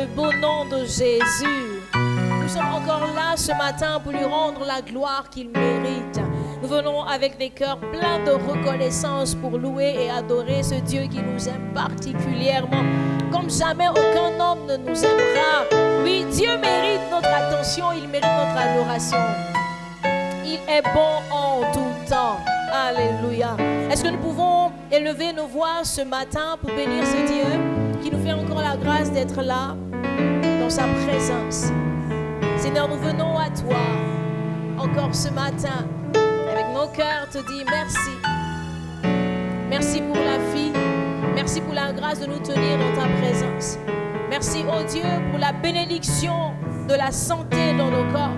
le beau nom de Jésus. Nous sommes encore là ce matin pour lui rendre la gloire qu'il mérite. Nous venons avec des cœurs pleins de reconnaissance pour louer et adorer ce Dieu qui nous aime particulièrement. Comme jamais aucun homme ne nous aimera. Oui, Dieu mérite notre attention, il mérite notre adoration. Il est bon en tout temps. Alléluia. Est-ce que nous pouvons élever nos voix ce matin pour bénir ce Dieu qui nous fait encore la grâce d'être là dans sa présence? Seigneur, nous venons à toi encore ce matin avec nos cœurs te dire merci. Merci pour la vie. Merci pour la grâce de nous tenir dans ta présence. Merci, oh Dieu, pour la bénédiction de la santé dans nos corps.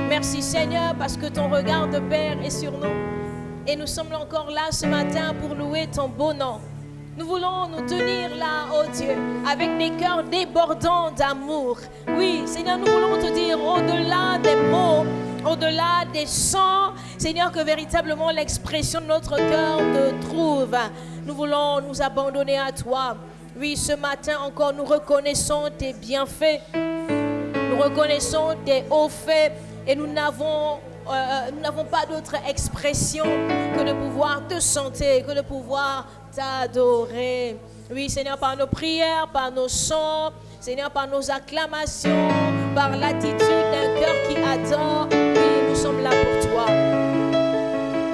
Merci Seigneur parce que ton regard de Père est sur nous. Et nous sommes encore là ce matin pour louer ton beau nom. Nous voulons nous tenir là, oh Dieu, avec des cœurs débordants d'amour. Oui, Seigneur, nous voulons te dire au-delà des mots, au-delà des chants, Seigneur, que véritablement l'expression de notre cœur te trouve. Nous voulons nous abandonner à toi. Oui, ce matin encore, nous reconnaissons tes bienfaits. Nous reconnaissons tes hauts faits. Et nous n'avons pas d'autre expression que de pouvoir te chanter, que de pouvoir t'adorer. Oui, Seigneur, par nos prières, par nos chants, Seigneur, par nos acclamations, par l'attitude d'un cœur qui adore. Oui, nous sommes là pour toi.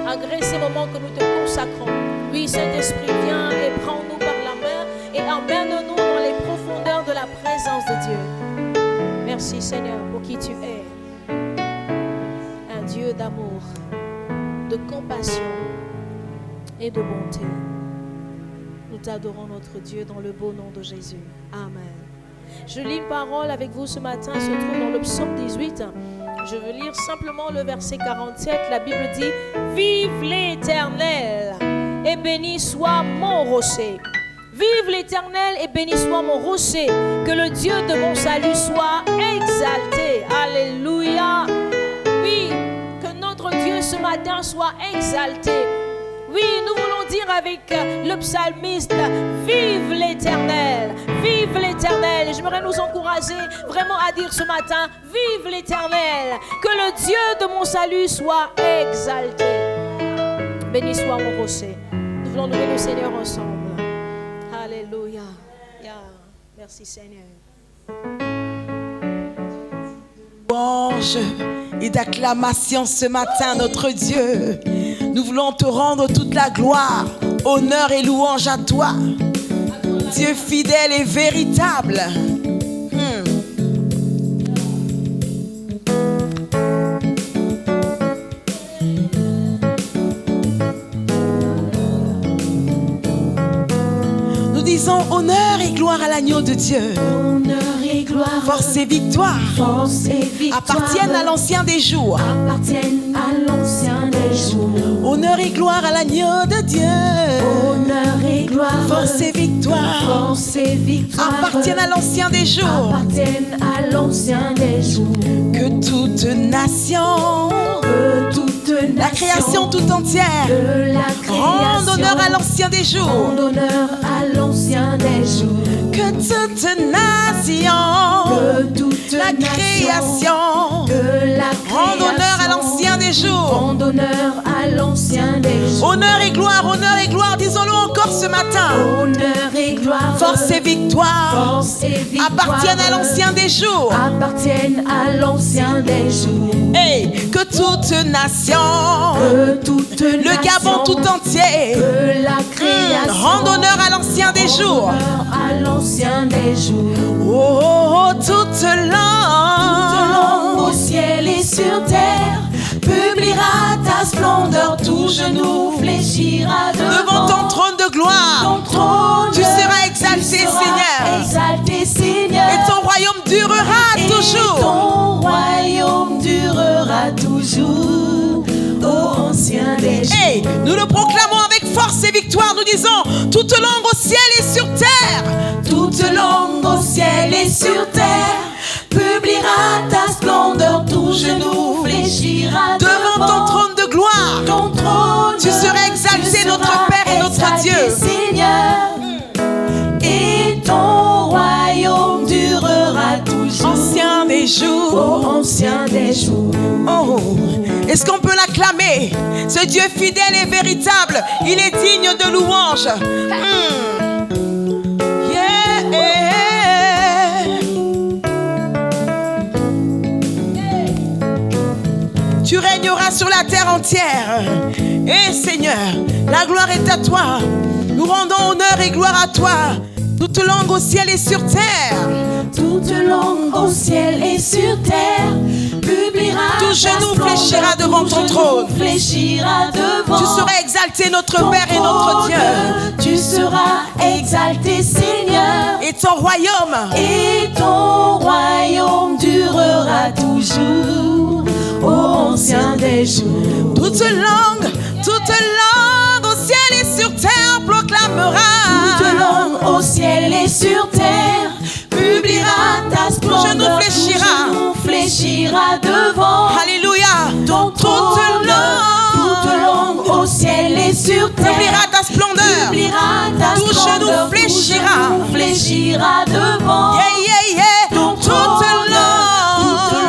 Malgré ces moments que nous te consacrons. Oui, Saint-Esprit, viens et prends-nous par la main et emmène-nous dans les profondeurs de la présence de Dieu. Merci, Seigneur, pour qui tu es. Un Dieu d'amour, de compassion et de bonté. Nous t'adorons, notre Dieu, dans le beau nom de Jésus. Amen. Je lis une parole avec vous ce matin, elle se trouve dans le psaume 18. Je veux lire simplement le verset 47. La Bible dit « Vive l'Éternel et béni soit mon rocher. Vive l'Éternel et béni soit mon rocher. Que le Dieu de mon salut soit exalté. » Alléluia. Oui, que notre Dieu ce matin soit exalté. Oui, nous voulons dire avec le psalmiste, vive l'Éternel, vive l'Éternel. Et j'aimerais nous encourager vraiment à dire ce matin, vive l'Éternel, que le Dieu de mon salut soit exalté. Béni soit mon rocher. Nous voulons louer le Seigneur ensemble. Alléluia. Merci Seigneur. Louange et d'acclamation ce matin, notre Dieu. Nous voulons te rendre toute la gloire, honneur et louange à toi. Dieu fidèle et véritable. Nous disons honneur et gloire à l'agneau de Dieu. Honneur et gloire, force et victoire, appartiennent à l'ancien des jours. Appartiennent à l'ancien des jours. Honneur et gloire à l'agneau de Dieu. Honneur et gloire, force et victoire, appartiennent à l'ancien des jours. Appartiennent à l'ancien des jours. Que toute nation, la création tout entière, rende honneur à l'ancien des jours. Rende honneur à l'ancien des jours. Que toute nation, la création, rende honneur à l'ancien des jours. Rende honneur à l'ancien des jours. Honneur et gloire, disons-le encore ce matin. Honneur et gloire, force et victoire, appartiennent à l'ancien des jours. Appartiennent à l'ancien des jours. Et que toute nation, le Gabon tout entier, rende honneur à l'ancien des jours. À l'ancien des jours. Oh, toute langue au ciel et sur terre publiera ta splendeur, tout genou fléchira devant ton trône de gloire. Tu seras exalté, Seigneur. Et ton royaume durera toujours. Ton royaume durera toujours. Ô ancien des jours. Et nous le proclamons avec force et victoire. Nous disons toute langue au ciel et sur terre. Toute langue au ciel et sur terre publiera ta splendeur, tout genou fléchira devant ton trône de gloire. Ton trône, tu seras exalté, notre Père et notre Dieu. Seigneur, et ton royaume durera jours. Ô ancien des jours. Oh, est-ce qu'on peut l'acclamer? Ce Dieu fidèle et véritable, il est digne de louange. Tu régneras sur la terre entière. Et Seigneur, la gloire est à toi. Nous rendons honneur et gloire à toi. Toute langue au ciel et sur terre. Toute langue au ciel et sur terre publiera. Tout genou fléchira devant ton trône. Fléchira devant. Tu seras exalté, notre Père et notre Dieu. Tu seras exalté, Seigneur. Et ton royaume. Et ton royaume durera toujours. Ô ancien des jours. Toute langue au ciel et sur terre proclamera. Toute langue au ciel et sur terre publiera ta splendeur. Genou fléchira. Genou fléchira devant. Alléluia. Toute langue au ciel et sur terre publiera ta splendeur. publiera ta Tout splendeur. genou fléchira. Tout genou fléchira devant. Yeah, yeah, yeah. Toute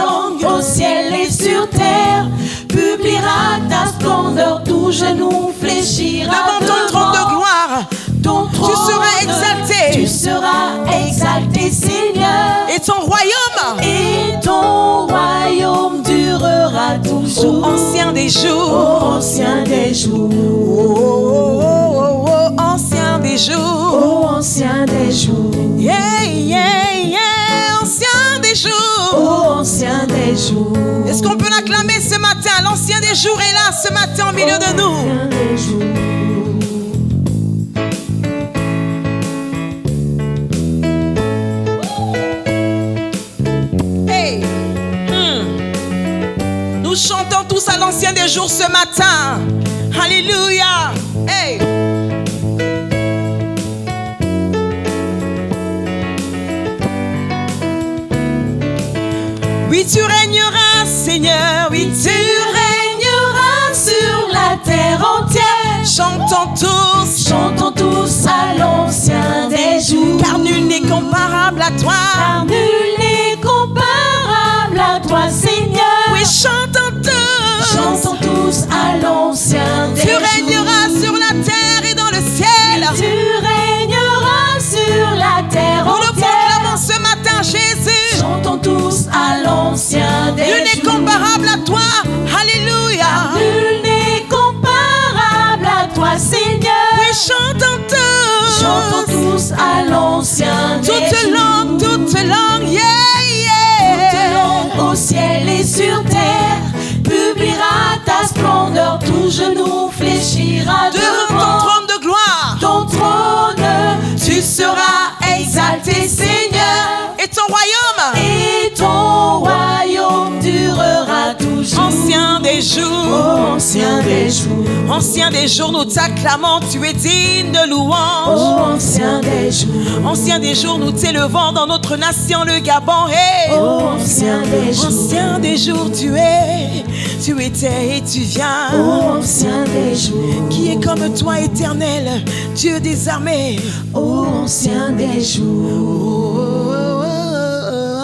langue au ciel et sur terre publiera ta splendeur. Tout genou fléchira devant ton trône de gloire. Ton trône, tu seras exalté. Tu seras exalté, Seigneur. Et ton royaume. Et ton royaume durera toujours. Ô ancien des jours. Ô ancien des jours. Oh, ancien des jours. Ô ancien des jours. Yeah, yeah, yeah. Ancien des jours. Ô ancien des jours. Est-ce qu'on peut l'acclamer ce matin? L'ancien des jours est là ce matin au milieu de nous. Ancien des jours. Nous chantons tous à l'ancien des jours ce matin. Alléluia. Hey. Oui, tu régneras, Seigneur. Oui, tu régneras sur la terre entière. Chantons tous à l'ancien des jours. Car nul n'est comparable à toi. Car nul n'est comparable à toi, Seigneur. Oui, chantons tous à l'ancien des jours. Tu régneras sur la terre et dans le ciel. Tu régneras sur la terre Nous entière. le proclamons ce matin, Jésus. Chantons tous à l'ancien des jours. Nul n'est comparable à toi. Alléluia. Nul n'est comparable à toi, Seigneur. Oui, chantons tous à l'ancien des jours. Toute langue, yeah, yeah. Toute langue au ciel et sur terre publiera ta splendeur. Tout genou fléchira Devant ton devant trône de gloire. ton trône. Tu seras exalté, Seigneur. Et ton royaume. Et ton royaume durera toujours. Ancien des jours. Ô ancien des jours. Ancien des jours, nous t'acclamons. Tu es digne de louange. Ô ancien des jours. Ancien des jours, nous t'élevons dans notre nation, le Gabon. Hey. Ô ancien des jours. Ancien des jours, tu étais et tu viens. Ô ancien des jours. Qui est comme toi, éternel, Dieu des armées. Ô ancien des jours.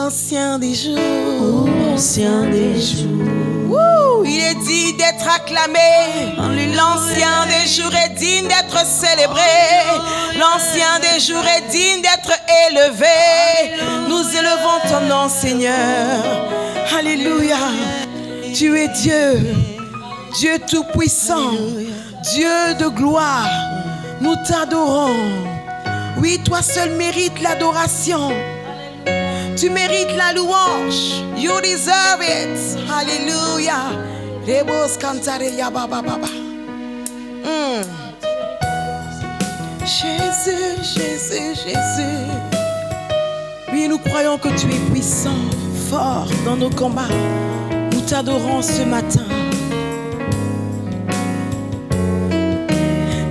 Ancien des jours. Ô ancien des jours. Il est digne d'être acclamé. L'ancien des jours est digne d'être célébré. L'ancien des jours est digne d'être élevé. Nous élevons ton nom, Seigneur. Alléluia. Tu es Dieu, Dieu tout-puissant, Dieu de gloire. Nous t'adorons. Oui, toi seul mérites l'adoration. Tu mérites la louange. You deserve it. Alléluia. Jésus, Jésus, Jésus. Oui, nous croyons que tu es puissant, fort dans nos combats. Nous t'adorons ce matin.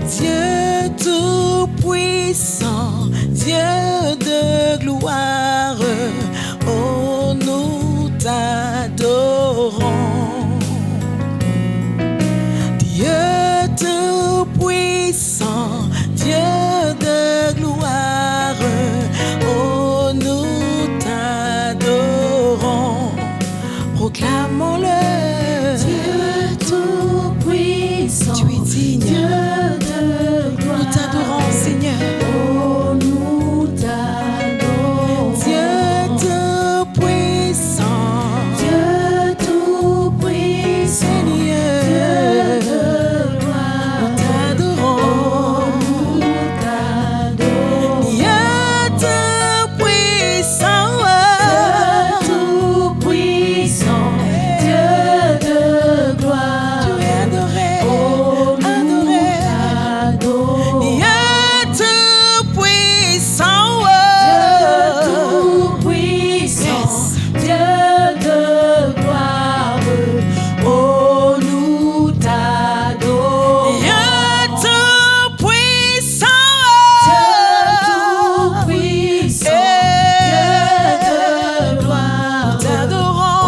Dieu tout-puissant, Dieu de gloire, oh nous t'adorons. Dieu tout-puissant, Dieu de gloire, oh nous t'adorons. acclamons-le. Dieu tout-puissant, Tu es digne. Dieu de gloire. Nous t'adorons, Seigneur. Oh, nous t'adorons. Dieu tout-puissant. Dieu tout-puissant, Seigneur. Dieu de gloire. Nous t'adorons. Nous t'adorons. Dieu tout-puissant. Tout-puissant, Dieu de gloire. Tu es adoré. Oh, nous Adoré. t'adorons. Dieu tout-puissant. Tout-puissant, Dieu de gloire. Oh, nous t'adorons. Dieu tout-puissant. Dieu tout-puissant, Dieu de gloire. T'adorons. Oh,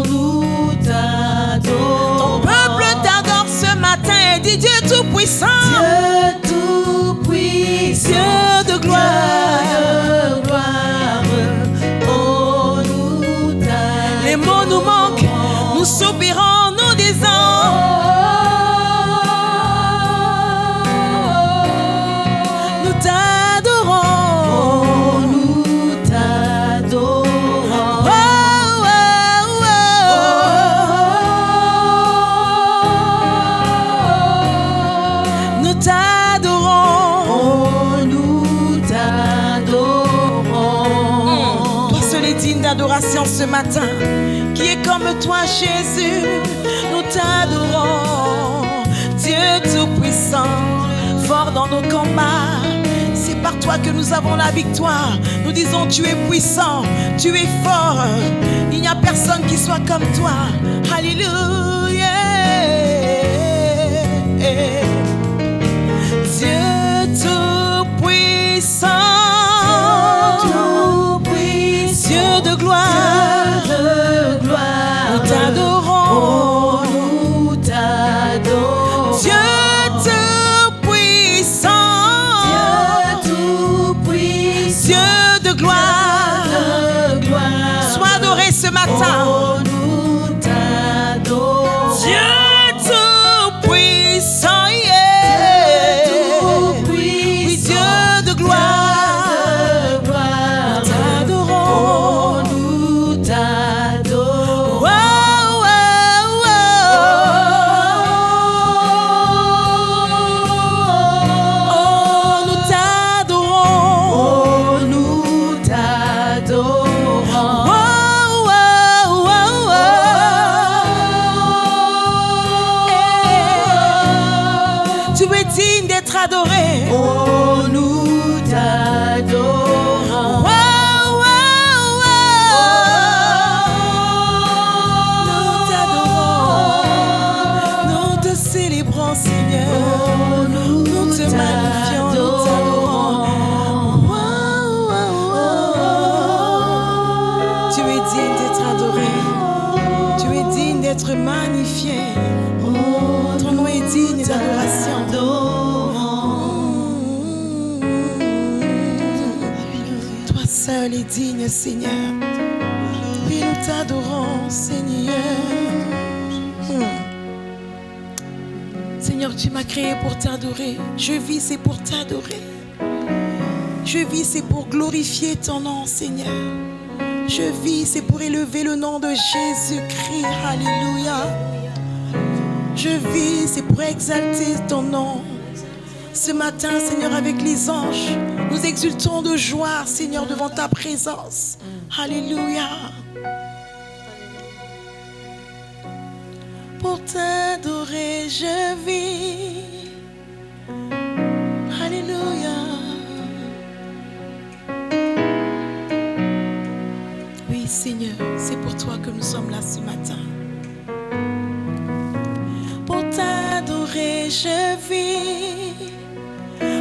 nous Ton t'adorons. peuple t'adore ce matin et dit Dieu tout-puissant. Dieu tout-puissant, Dieu de gloire. Dieu de gloire. Oh, nous t'adorons. Les mots nous manquent, nous soupirons, nous disons nous t'adorons. Oh, nous t'adorons. Oh, oh, oh, oh. Nous t'adorons. Oh, nous t'adorons. Toi seul est digne d'adoration ce matin. Qui est comme toi, Jésus. Nous t'adorons. Dieu tout-puissant, fort dans nos combats. C'est par toi que nous avons la victoire. Nous disons tu es puissant, tu es fort. Il n'y a personne qui soit comme toi. Alléluia. Dieu tout-puissant, Tout-puissant, Dieu de gloire, Dieu de gloire. nous t'adorons. Oh, nous t'adorons. Dieu tout-puissant, Dieu tout-puissant, Dieu de gloire, de gloire. sois adoré ce matin. Oh, nous t'adorons. Dieu tout-puissant, yeah. Tout-puissant, Oui, Dieu de gloire, de gloire. nous t'adorons. Oh, nous t'adorons. Oh, oh, oh. Oh, nous t'adorons. Oh, nous t'adorons. Oh, oh, oh, oh. Tu es digne d'être adoré. Oh, nous t'adorons. Oh, oh, oh. Nous t'adorons. Nous te célébrons, Seigneur. Oh, Nous te magnifions, nous t'adorons. Oh, oh, oh. Tu es digne d'être adoré. Tu es digne d'être magnifié. Ton nom est digne d'adoration. Toi seul est digne, Seigneur. Oui, nous t'adorons, Seigneur. Seigneur, tu m'as créé pour t'adorer. Je vis, c'est pour t'adorer. Je vis, c'est pour glorifier ton nom, Seigneur. Je vis, c'est pour élever le nom de Jésus-Christ. Alléluia. Je vis, c'est pour exalter ton nom. Ce matin, Seigneur, avec les anges, nous exultons de joie, Seigneur, devant ta présence. Alléluia. Pour t'adorer, je vis. Alléluia. Oui, Seigneur, c'est pour toi que nous sommes là ce matin. Pour t'adorer, je vis.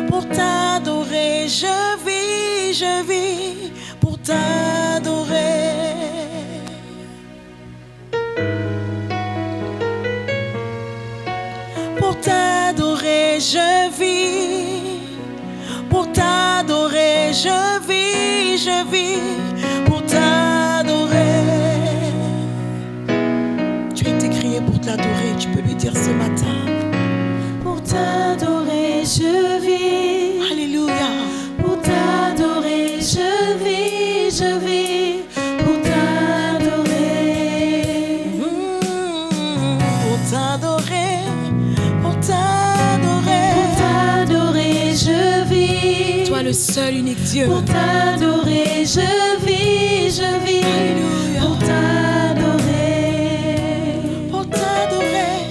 Pour t'adorer, je vis, je vis. Pour t'adorer. Pour t'adorer, je vis. Pour t'adorer, je vis, je vis. Pour t'adorer. t'adorer, pour t'adorer, tu peux lui dire ce matin. Pour t'adorer, je vis. Alléluia. Pour t'adorer, je vis, je vis. Pour t'adorer. Pour t'adorer, pour t'adorer. Pour t'adorer, je vis. Toi le seul unique Dieu. Pour t'adorer, je vis, je vis. Alléluia. Pour t'adorer. Pour t'adorer,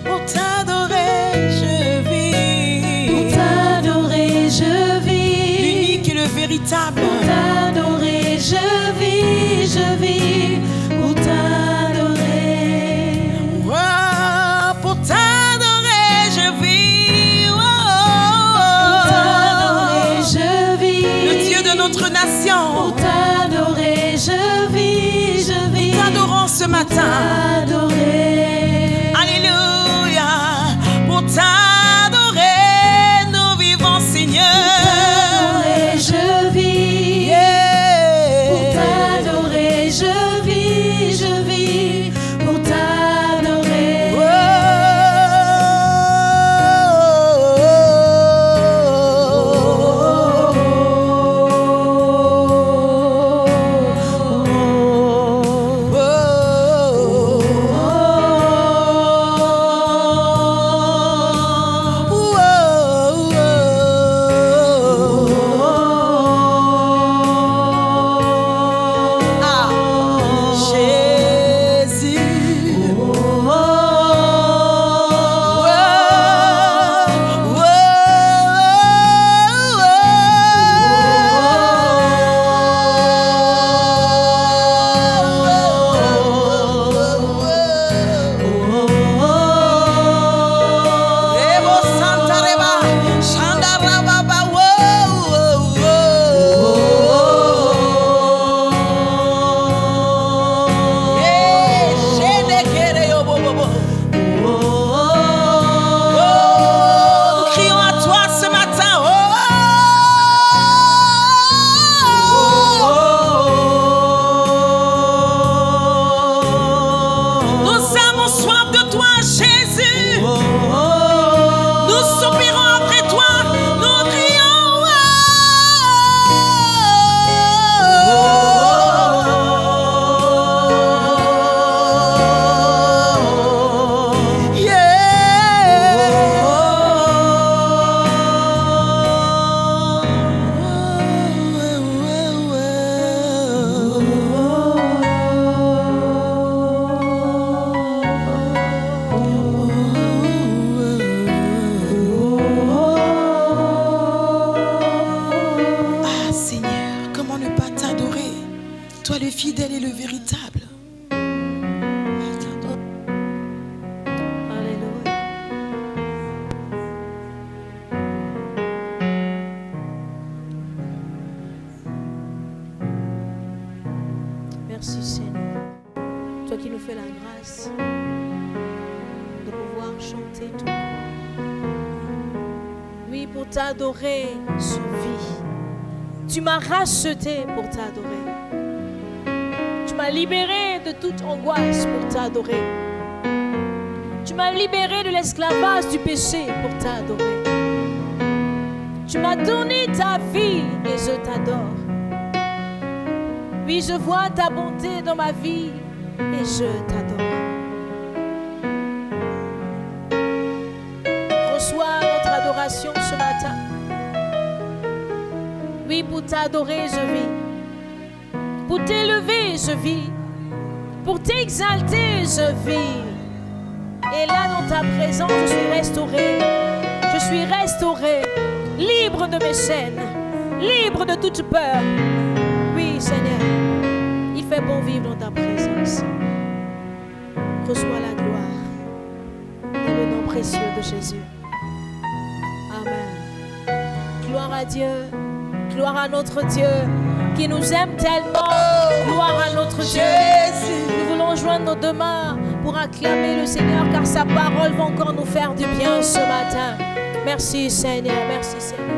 pour t'adorer, je vis. Pour t'adorer, je vis. L'unique et le véritable. Pour t'adorer, je vis, je vis. Pour t'adorer. Oh, pour t'adorer, je vis. Oh, Pour t'adorer, je vis. le Dieu de notre nation. Pour t'adorer, je vis, je vis. T'adorons ce matin. T'adorer. Alléluia. Pour t'adorer, nous vivons, Seigneur. T'adorer, je vis. Yeah. Pour t'adorer, je vis, je vis. Pour t'adorer. fidèle et le véritable. Alléluia. Merci Seigneur. Toi qui nous fais la grâce de pouvoir chanter ton nom. Oui, pour t'adorer, je vis. Tu m'as racheté pour t'adorer. Tu m'as libéré de toute angoisse pour t'adorer. Tu m'as libéré de l'esclavage du péché pour t'adorer. Tu m'as donné ta vie et je t'adore. Oui, je vois ta bonté dans ma vie et je t'adore. Reçois notre adoration ce matin. Oui, pour t'adorer, je vis. Pour t'élever, je vis. Pour t'exalter, je vis. Et là, dans ta présence, je suis restauré. Je suis restauré, libre de mes chaînes, libre de toute peur. Oui, Seigneur, il fait bon vivre dans ta présence. Reçois la gloire dans le nom précieux de Jésus. Amen. Gloire à Dieu, gloire à notre Dieu qui nous aime tellement. Gloire à notre Dieu. Nous voulons joindre nos deux mains pour acclamer le Seigneur car sa parole va encore nous faire du bien ce matin. Merci Seigneur, merci Seigneur.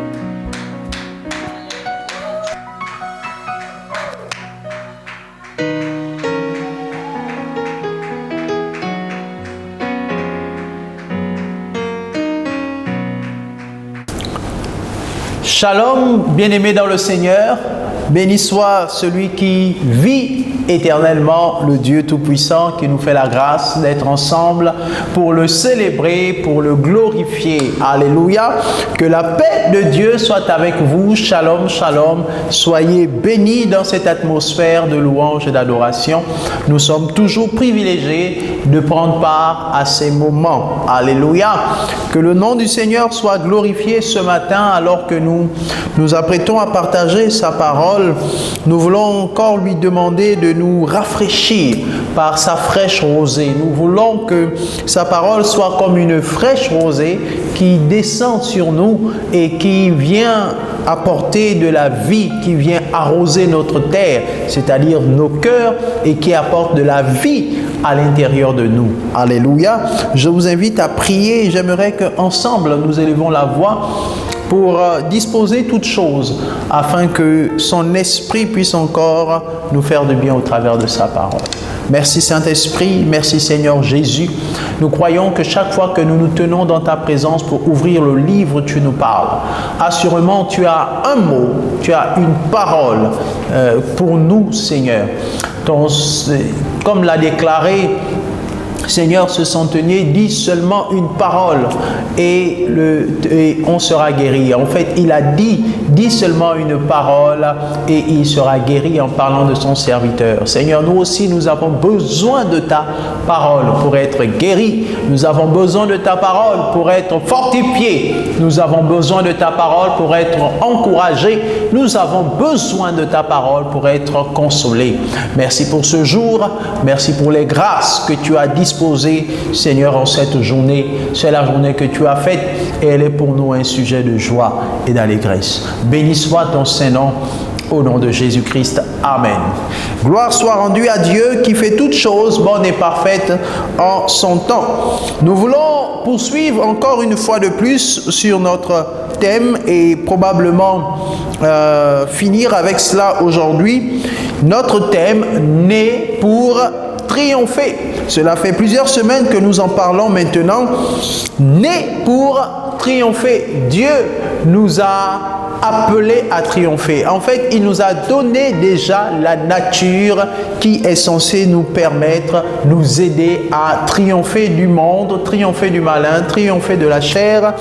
Shalom, bien-aimés dans le Seigneur, béni soit celui qui vit éternellement, le Dieu Tout-Puissant qui nous fait la grâce d'être ensemble pour le célébrer, pour le glorifier. Alléluia. Que la paix de Dieu soit avec vous. Shalom, shalom. Soyez bénis dans cette atmosphère de louange et d'adoration. Nous sommes toujours privilégiés de prendre part à ces moments. Alléluia. Que le nom du Seigneur soit glorifié ce matin alors que nous nous apprêtons à partager sa parole. Nous voulons encore lui demander de nous rafraîchir par sa fraîche rosée. Nous voulons que sa parole soit comme une fraîche rosée qui descend sur nous et qui vient apporter de la vie, qui vient arroser notre terre, c'est-à-dire nos cœurs, et qui apporte de la vie à l'intérieur de nous. Alléluia. Je vous invite à prier. J'aimerais qu'ensemble nous élevons la voix pour disposer toutes choses afin que son esprit puisse encore nous faire de bien au travers de sa parole. Merci Saint-Esprit, merci Seigneur Jésus. Nous croyons que chaque fois que nous nous tenons dans ta présence pour ouvrir le livre, tu nous parles. Assurément, tu as un mot, tu as une parole pour nous, Seigneur. Comme l'a déclaré Seigneur, ce centenier dit seulement une parole et on sera guéri. En fait, il a dit seulement une parole et il sera guéri en parlant de son serviteur. Seigneur, nous aussi, nous avons besoin de ta parole pour être guéris. Nous avons besoin de ta parole pour être fortifiés. Nous avons besoin de ta parole pour être encouragés. Nous avons besoin de ta parole pour être consolés. Merci pour ce jour. Merci pour les grâces que tu as disposées, Seigneur, en cette journée. C'est la journée que tu as faite et elle est pour nous un sujet de joie et d'allégresse. Béni soit ton Saint-Nom, au nom de Jésus-Christ. Amen. Gloire soit rendue à Dieu qui fait toutes choses bonnes et parfaites en son temps. Nous voulons poursuivre encore une fois de plus sur notre thème et probablement finir avec cela aujourd'hui. Notre thème, né pour triompher. Cela fait plusieurs semaines que nous en parlons maintenant. Né pour triompher. Dieu nous a appelés à triompher. En fait, il nous a donné déjà la nature qui est censée nous permettre, nous aider à triompher du monde, triompher du malin, triompher de la chair.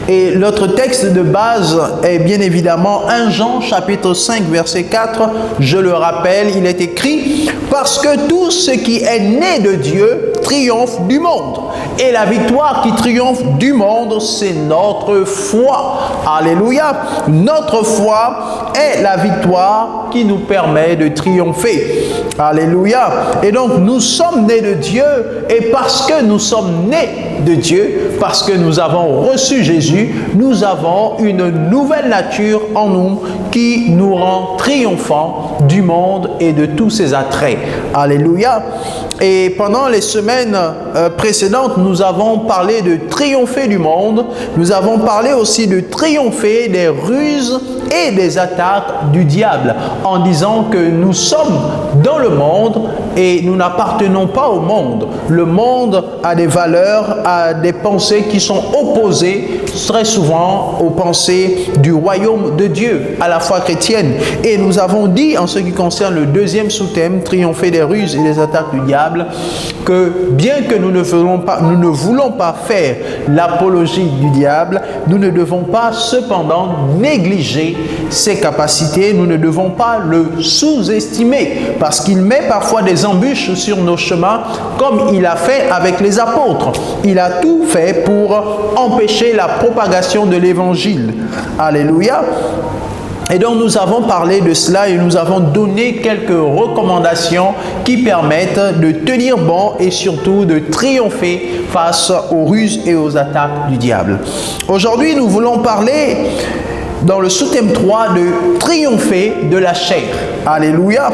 Et notre texte de base est bien évidemment 1 Jean chapitre 5 verset 4. Je le rappelle, il est écrit « Parce que tout ce qui est né de Dieu triomphe du monde. Et la victoire qui triomphe du monde, c'est notre foi. » Alléluia. Notre foi est la victoire qui nous permet de triompher. Alléluia. Et donc nous sommes nés de Dieu, et parce que nous sommes nés de Dieu, parce que nous avons reçu Jésus, nous avons une nouvelle nature en nous qui nous rend triomphants du monde et de tous ses attraits. Alléluia. Et pendant les semaines précédentes, nous avons parlé de triompher du monde. Nous avons parlé aussi de triompher des ruses et des attaques du diable, en disant que nous sommes dans le monde et nous n'appartenons pas au monde. Le monde a des valeurs, a des pensées qui sont opposées très souvent aux pensées du royaume de Dieu, à la foi chrétienne. Et nous avons dit, en ce qui concerne le deuxième sous-thème, triompher des ruses et des attaques du diable, que bien que nous ne voulons pas faire l'apologie du diable, nous ne devons pas cependant négliger ses capacités, nous ne devons pas le sous-estimer, parce qu'il met parfois des embûches sur nos chemins, comme il a fait avec les apôtres. Il a tout fait pour empêcher la propagation de l'évangile. Alléluia. Et donc nous avons parlé de cela et nous avons donné quelques recommandations qui permettent de tenir bon et surtout de triompher face aux ruses et aux attaques du diable. Aujourd'hui, nous voulons parler dans le sous-thème 3 de triompher de la chair. Alléluia.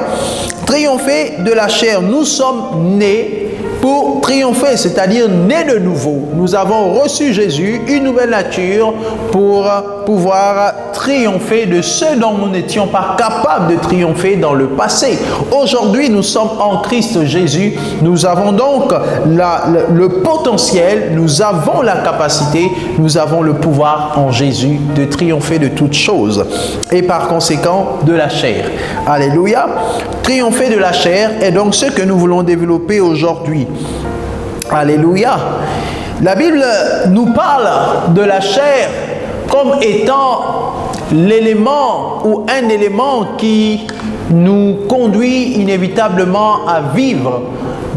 Triompher de la chair. Nous sommes nés pour triompher, c'est-à-dire né de nouveau. Nous avons reçu Jésus, une nouvelle nature, pour pouvoir triompher de ce dont nous n'étions pas capables de triompher dans le passé. Aujourd'hui, nous sommes en Christ Jésus. Nous avons donc le potentiel, nous avons la capacité, nous avons le pouvoir en Jésus de triompher de toutes choses et par conséquent de la chair. Alléluia. Triompher de la chair est donc ce que nous voulons développer aujourd'hui. Alléluia. La Bible nous parle de la chair comme étant l'élément ou un élément qui nous conduit inévitablement à vivre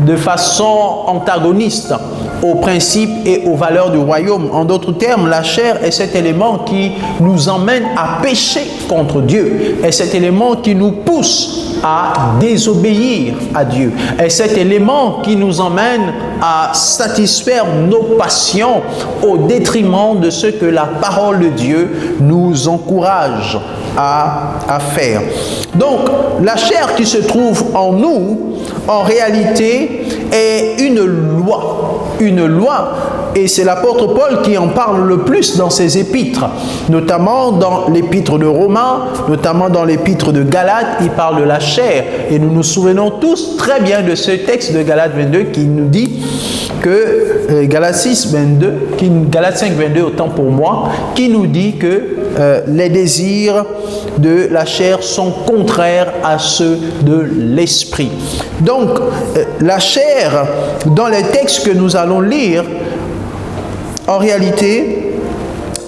de façon antagoniste aux principes et aux valeurs du royaume. En d'autres termes, la chair est cet élément qui nous emmène à pécher contre Dieu, est cet élément qui nous pousse à désobéir à Dieu, est cet élément qui nous emmène à satisfaire nos passions au détriment de ce que la parole de Dieu nous encourage à faire. Donc, la chair qui se trouve en nous, en réalité, est une loi, et c'est l'apôtre Paul qui en parle le plus dans ses épîtres, notamment dans l'épître de Romains, notamment dans l'épître de Galates, il parle de la chair, et nous nous souvenons tous très bien de ce texte de Galates 22 qui nous dit que, Galates 5, 22, autant pour moi, qui nous dit que les désirs de la chair sont contraires à ceux de l'esprit. Donc, la chair, dans les textes que nous allons lire, en réalité,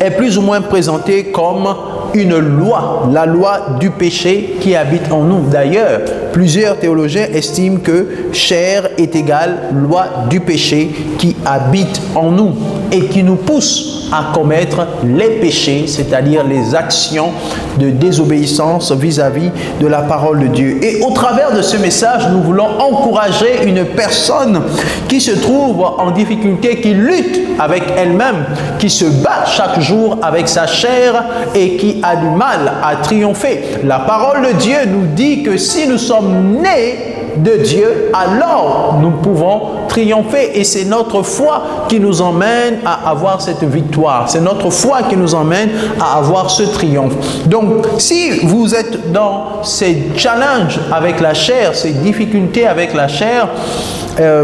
est plus ou moins présentée comme une loi, la loi du péché qui habite en nous. D'ailleurs, plusieurs théologiens estiment que chair est égale loi du péché qui habite en nous et qui nous pousse à commettre les péchés, c'est-à-dire les actions de désobéissance vis-à-vis de la parole de Dieu. Et au travers de ce message, nous voulons encourager une personne qui se trouve en difficulté, qui lutte avec elle-même, qui se bat chaque jour avec sa chair et qui a du mal à triompher. La parole de Dieu nous dit que si nous sommes nés de Dieu, alors nous pouvons triompher, et c'est notre foi qui nous emmène à avoir cette victoire, c'est notre foi qui nous emmène à avoir ce triomphe. Donc si vous êtes dans ces challenges avec la chair, ces difficultés avec la chair,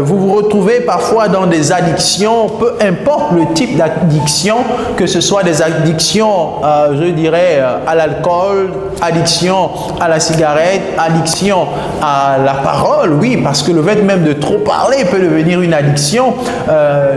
vous vous retrouvez parfois dans des addictions, peu importe le type d'addiction, que ce soit des addictions, je dirais, à l'alcool, addiction à la cigarette, addiction à la parole, oui, parce que le fait même de trop parler peut devenir une addiction.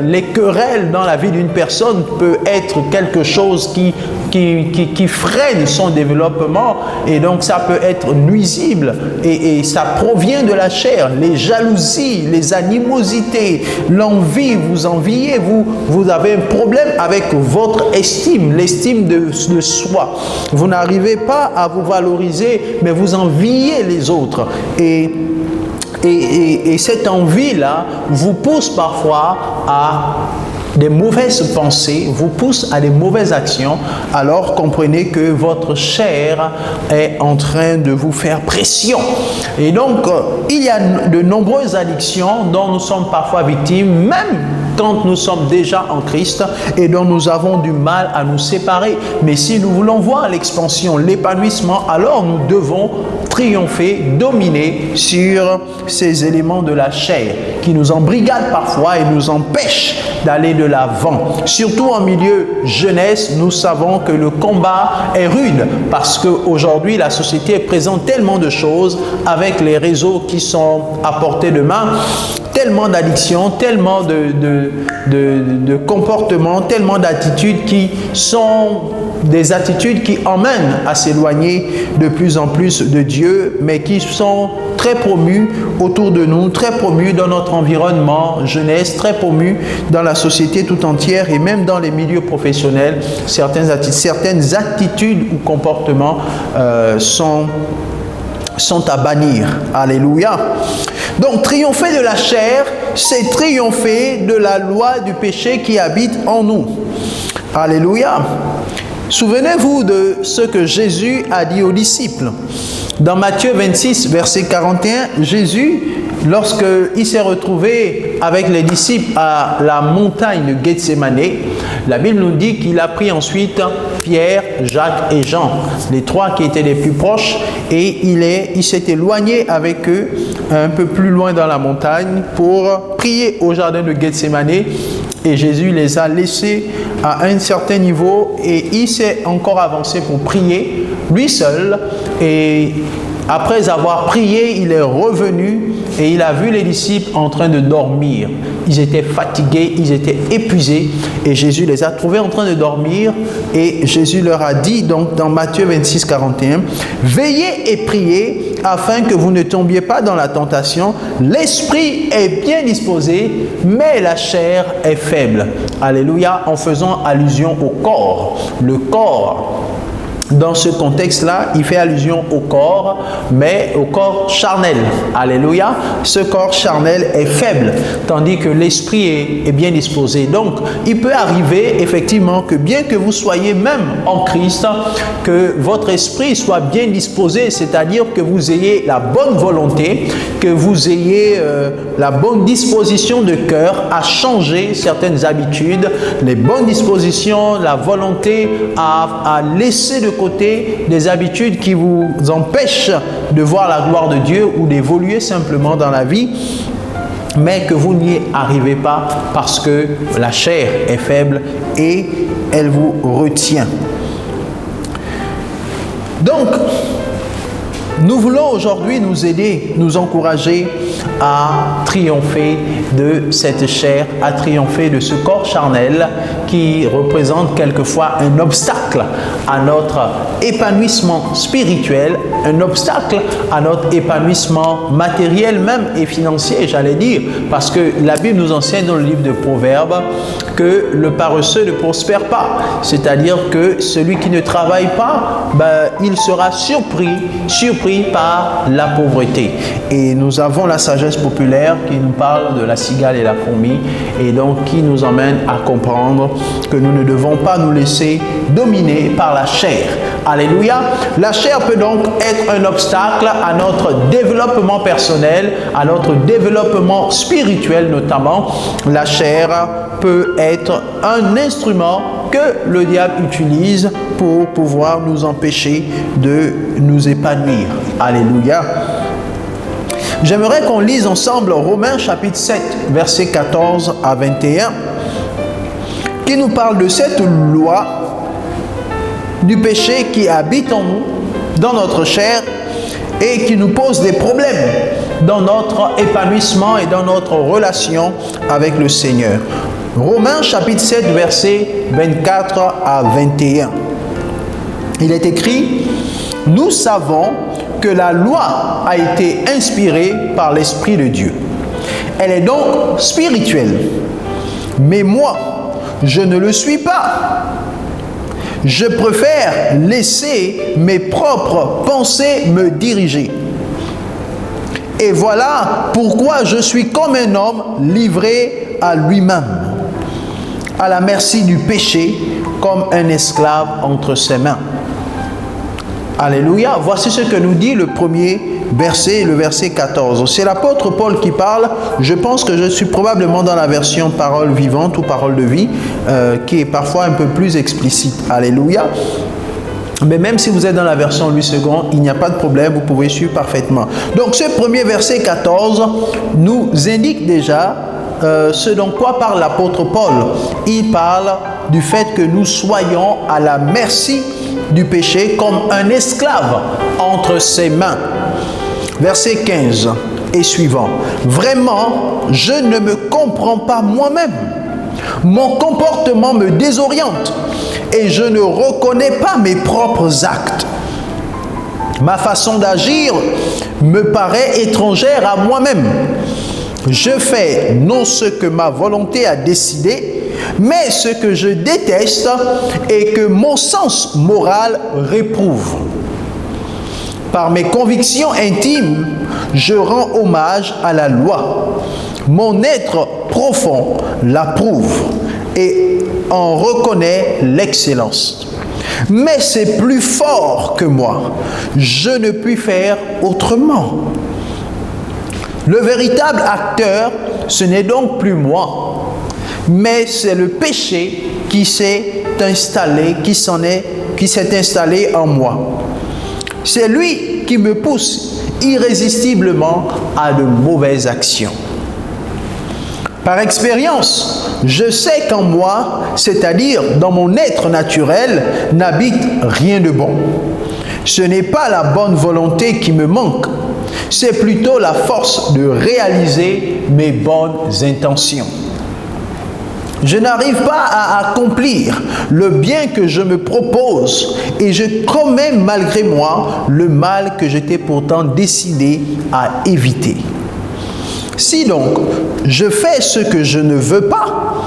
Les querelles dans la vie d'une personne peut être quelque chose qui freine son développement, et donc ça peut être nuisible, et ça provient de la chair. Les jalousies, les animosités, l'envie, vous enviez, vous avez un problème avec votre estime, l'estime de soi. Vous n'arrivez pas à vous valoriser, mais vous enviez les autres. Et cette envie-là vous pousse parfois à des mauvaises pensées, vous pousse à des mauvaises actions. Alors comprenez que votre chair est en train de vous faire pression. Et donc, il y a de nombreuses addictions dont nous sommes parfois victimes, même quand nous sommes déjà en Christ, et dont nous avons du mal à nous séparer. Mais si nous voulons voir l'expansion, l'épanouissement, alors nous devons triompher, dominer sur ces éléments de la chair qui nous embrigadent parfois et nous empêchent d'aller de l'avant. Surtout en milieu jeunesse, nous savons que le combat est rude, parce qu'aujourd'hui la société présente tellement de choses avec les réseaux qui sont à portée de main, tellement d'addictions, tellement de comportements, tellement d'attitudes qui sont des attitudes qui emmènent à s'éloigner de plus en plus de Dieu, mais qui sont très promues autour de nous, très promues dans notre environnement jeunesse, très promues dans la société tout entière, et même dans les milieux professionnels. Certaines attitudes ou comportements sont à bannir. Alléluia. Donc, triompher de la chair, c'est triompher de la loi du péché qui habite en nous. Alléluia. Souvenez-vous de ce que Jésus a dit aux disciples. Dans Matthieu 26, verset 41, Jésus lorsqu'il s'est retrouvé avec les disciples à la montagne de Gethsémane, la Bible nous dit qu'il a pris ensuite Pierre, Jacques et Jean, les trois qui étaient les plus proches, et il s'est éloigné avec eux un peu plus loin dans la montagne pour prier au jardin de Gethsémane. Et Jésus les a laissés à un certain niveau et il s'est encore avancé pour prier, lui seul. Et après avoir prié, il est revenu et il a vu les disciples en train de dormir. Ils étaient fatigués, ils étaient épuisés et Jésus les a trouvés en train de dormir et Jésus leur a dit, donc dans Matthieu 26, 41, « Veillez et priez afin que vous ne tombiez pas dans la tentation. L'esprit est bien disposé, mais la chair est faible. » Alléluia, en faisant allusion au corps. Le corps, dans ce contexte-là, il fait allusion au corps, mais au corps charnel. Alléluia. Ce corps charnel est faible, tandis que l'esprit est bien disposé. Donc, il peut arriver effectivement que bien que vous soyez même en Christ, que votre esprit soit bien disposé, c'est-à-dire que vous ayez la bonne volonté, que vous ayez la bonne disposition de cœur à changer certaines habitudes, les bonnes dispositions, la volonté à laisser de côté des habitudes qui vous empêchent de voir la gloire de Dieu ou d'évoluer simplement dans la vie, mais que vous n'y arrivez pas parce que la chair est faible et elle vous retient. Donc, nous voulons aujourd'hui nous aider, nous encourager à triompher de cette chair, à triompher de ce corps charnel qui représente quelquefois un obstacle à notre épanouissement spirituel, un obstacle à notre épanouissement matériel même et financier, j'allais dire, parce que la Bible nous enseigne dans le livre de Proverbes que le paresseux ne prospère pas, c'est-à-dire que celui qui ne travaille pas, il sera surpris par la pauvreté. Et nous avons la sagesse populaire qui nous parle de la cigale et la fourmi et donc qui nous emmène à comprendre que nous ne devons pas nous laisser dominer par la chair. Alléluia. La chair peut donc être un obstacle à notre développement personnel, à notre développement spirituel notamment. La chair peut être un instrument que le diable utilise pour pouvoir nous empêcher de nous épanouir. Alléluia. J'aimerais qu'on lise ensemble Romains chapitre 7, versets 14 à 21, qui nous parle de cette loi du péché qui habite en nous, dans notre chair, et qui nous pose des problèmes dans notre épanouissement et dans notre relation avec le Seigneur. Romains chapitre 7, versets 24 à 21. Il est écrit, « Nous savons que la loi a été inspirée par l'Esprit de Dieu. Elle est donc spirituelle. Mais moi, je ne le suis pas. Je préfère laisser mes propres pensées me diriger. Et voilà pourquoi je suis comme un homme livré à lui-même, à la merci du péché, comme un esclave entre ses mains. » Alléluia. Voici ce que nous dit le premier verset, le verset 14. C'est l'apôtre Paul qui parle. Je pense que je suis probablement dans la version parole vivante ou parole de vie, qui est parfois un peu plus explicite. Alléluia. Mais même si vous êtes dans la version Louis II, il n'y a pas de problème, vous pouvez suivre parfaitement. Donc ce premier verset 14 nous indique déjà ce dont quoi parle l'apôtre Paul. Il parle du fait que nous soyons à la merci du péché comme un esclave entre ses mains. Verset 15 et suivant. Vraiment, je ne me comprends pas moi-même. Mon comportement me désoriente et je ne reconnais pas mes propres actes. Ma façon d'agir me paraît étrangère à moi-même. Je fais non ce que ma volonté a décidé, mais ce que je déteste et que mon sens moral réprouve. Par mes convictions intimes, je rends hommage à la loi. Mon être profond l'approuve et en reconnaît l'excellence. Mais c'est plus fort que moi. Je ne puis faire autrement. Le véritable acteur, ce n'est donc plus moi, mais c'est le péché qui s'est installé, qui s'est installé en moi. C'est lui qui me pousse irrésistiblement à de mauvaises actions. Par expérience, je sais qu'en moi, c'est-à-dire dans mon être naturel, n'habite rien de bon. Ce n'est pas la bonne volonté qui me manque, c'est plutôt la force de réaliser mes bonnes intentions. Je n'arrive pas à accomplir le bien que je me propose et je commets malgré moi le mal que j'étais pourtant décidé à éviter. Si donc je fais ce que je ne veux pas,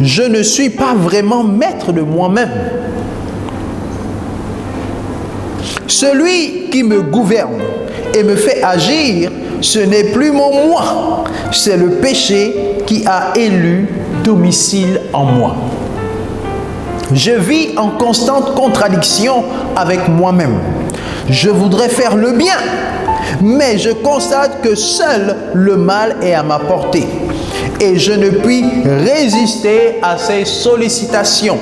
je ne suis pas vraiment maître de moi-même. Celui qui me gouverne et me fait agir, ce n'est plus mon moi, c'est le péché qui a élu domicile en moi. Je vis en constante contradiction avec moi-même. Je voudrais faire le bien, mais je constate que seul le mal est à ma portée et je ne puis résister à ses sollicitations.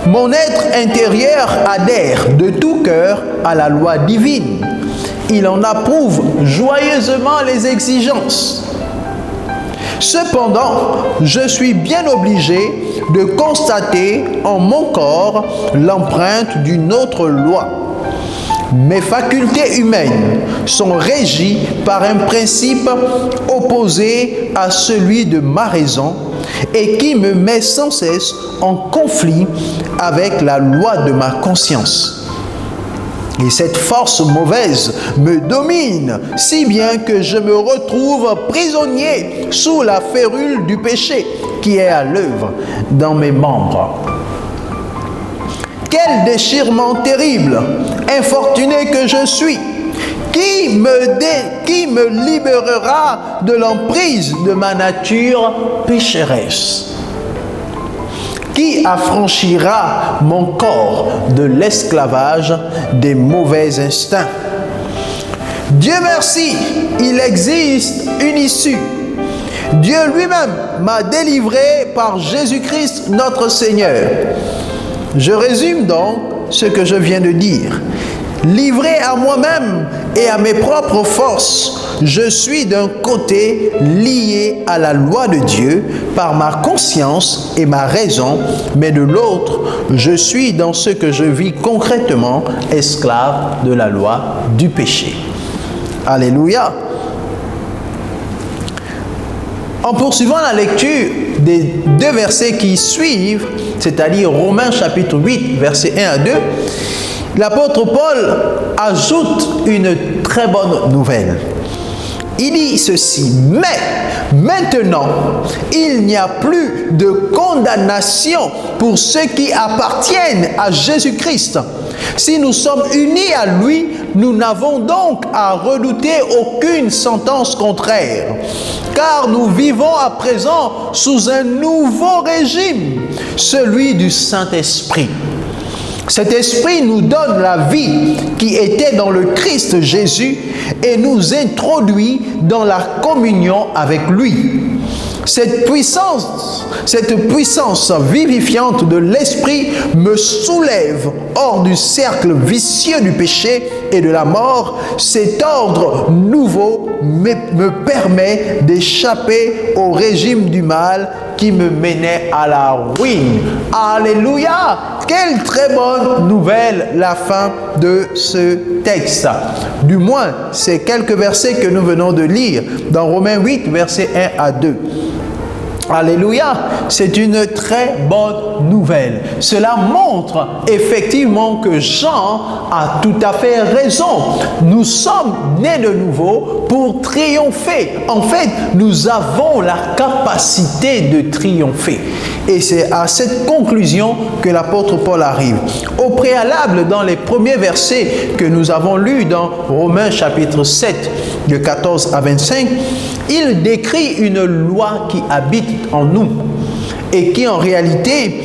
Mon être intérieur adhère de tout cœur à la loi divine. Il en approuve joyeusement les exigences. Cependant, je suis bien obligé de constater en mon corps l'empreinte d'une autre loi. Mes facultés humaines sont régies par un principe opposé à celui de ma raison et qui me met sans cesse en conflit avec la loi de ma conscience. Et cette force mauvaise me domine, si bien que je me retrouve prisonnier sous la férule du péché qui est à l'œuvre dans mes membres. Quel déchirement terrible, infortuné que je suis! Qui me libérera de l'emprise de ma nature pécheresse? Qui affranchira mon corps de l'esclavage des mauvais instincts? Dieu merci, il existe une issue. Dieu lui-même m'a délivré par Jésus-Christ notre Seigneur. Je résume donc ce que je viens de dire. Livré à moi-même et à mes propres forces, je suis d'un côté lié à la loi de Dieu par ma conscience et ma raison, mais de l'autre, je suis dans ce que je vis concrètement esclave de la loi du péché. Alléluia! En poursuivant la lecture des deux versets qui suivent, c'est-à-dire Romains chapitre 8, versets 1 à 2, l'apôtre Paul ajoute une très bonne nouvelle. Il dit ceci: mais maintenant, il n'y a plus de condamnation pour ceux qui appartiennent à Jésus-Christ. Si nous sommes unis à lui, nous n'avons donc à redouter aucune sentence contraire, car nous vivons à présent sous un nouveau régime, celui du Saint-Esprit. Cet esprit nous donne la vie qui était dans le Christ Jésus et nous introduit dans la communion avec lui. Cette puissance vivifiante de l'esprit me soulève hors du cercle vicieux du péché et de la mort. Cet ordre nouveau me permet d'échapper au régime du mal qui me menait à la ruine. Alléluia! Quelle très bonne nouvelle, la fin de ce texte. Du moins, c'est quelques versets que nous venons de lire dans Romains 8, versets 1 à 2. Alléluia, c'est une très bonne nouvelle. Cela montre effectivement que Jean a tout à fait raison. Nous sommes nés de nouveau pour triompher. En fait, nous avons la capacité de triompher. Et c'est à cette conclusion que l'apôtre Paul arrive. Au préalable, dans les premiers versets que nous avons lus dans Romains chapitre 7, de 14 à 25, il décrit une loi qui habite en nous. et qui en réalité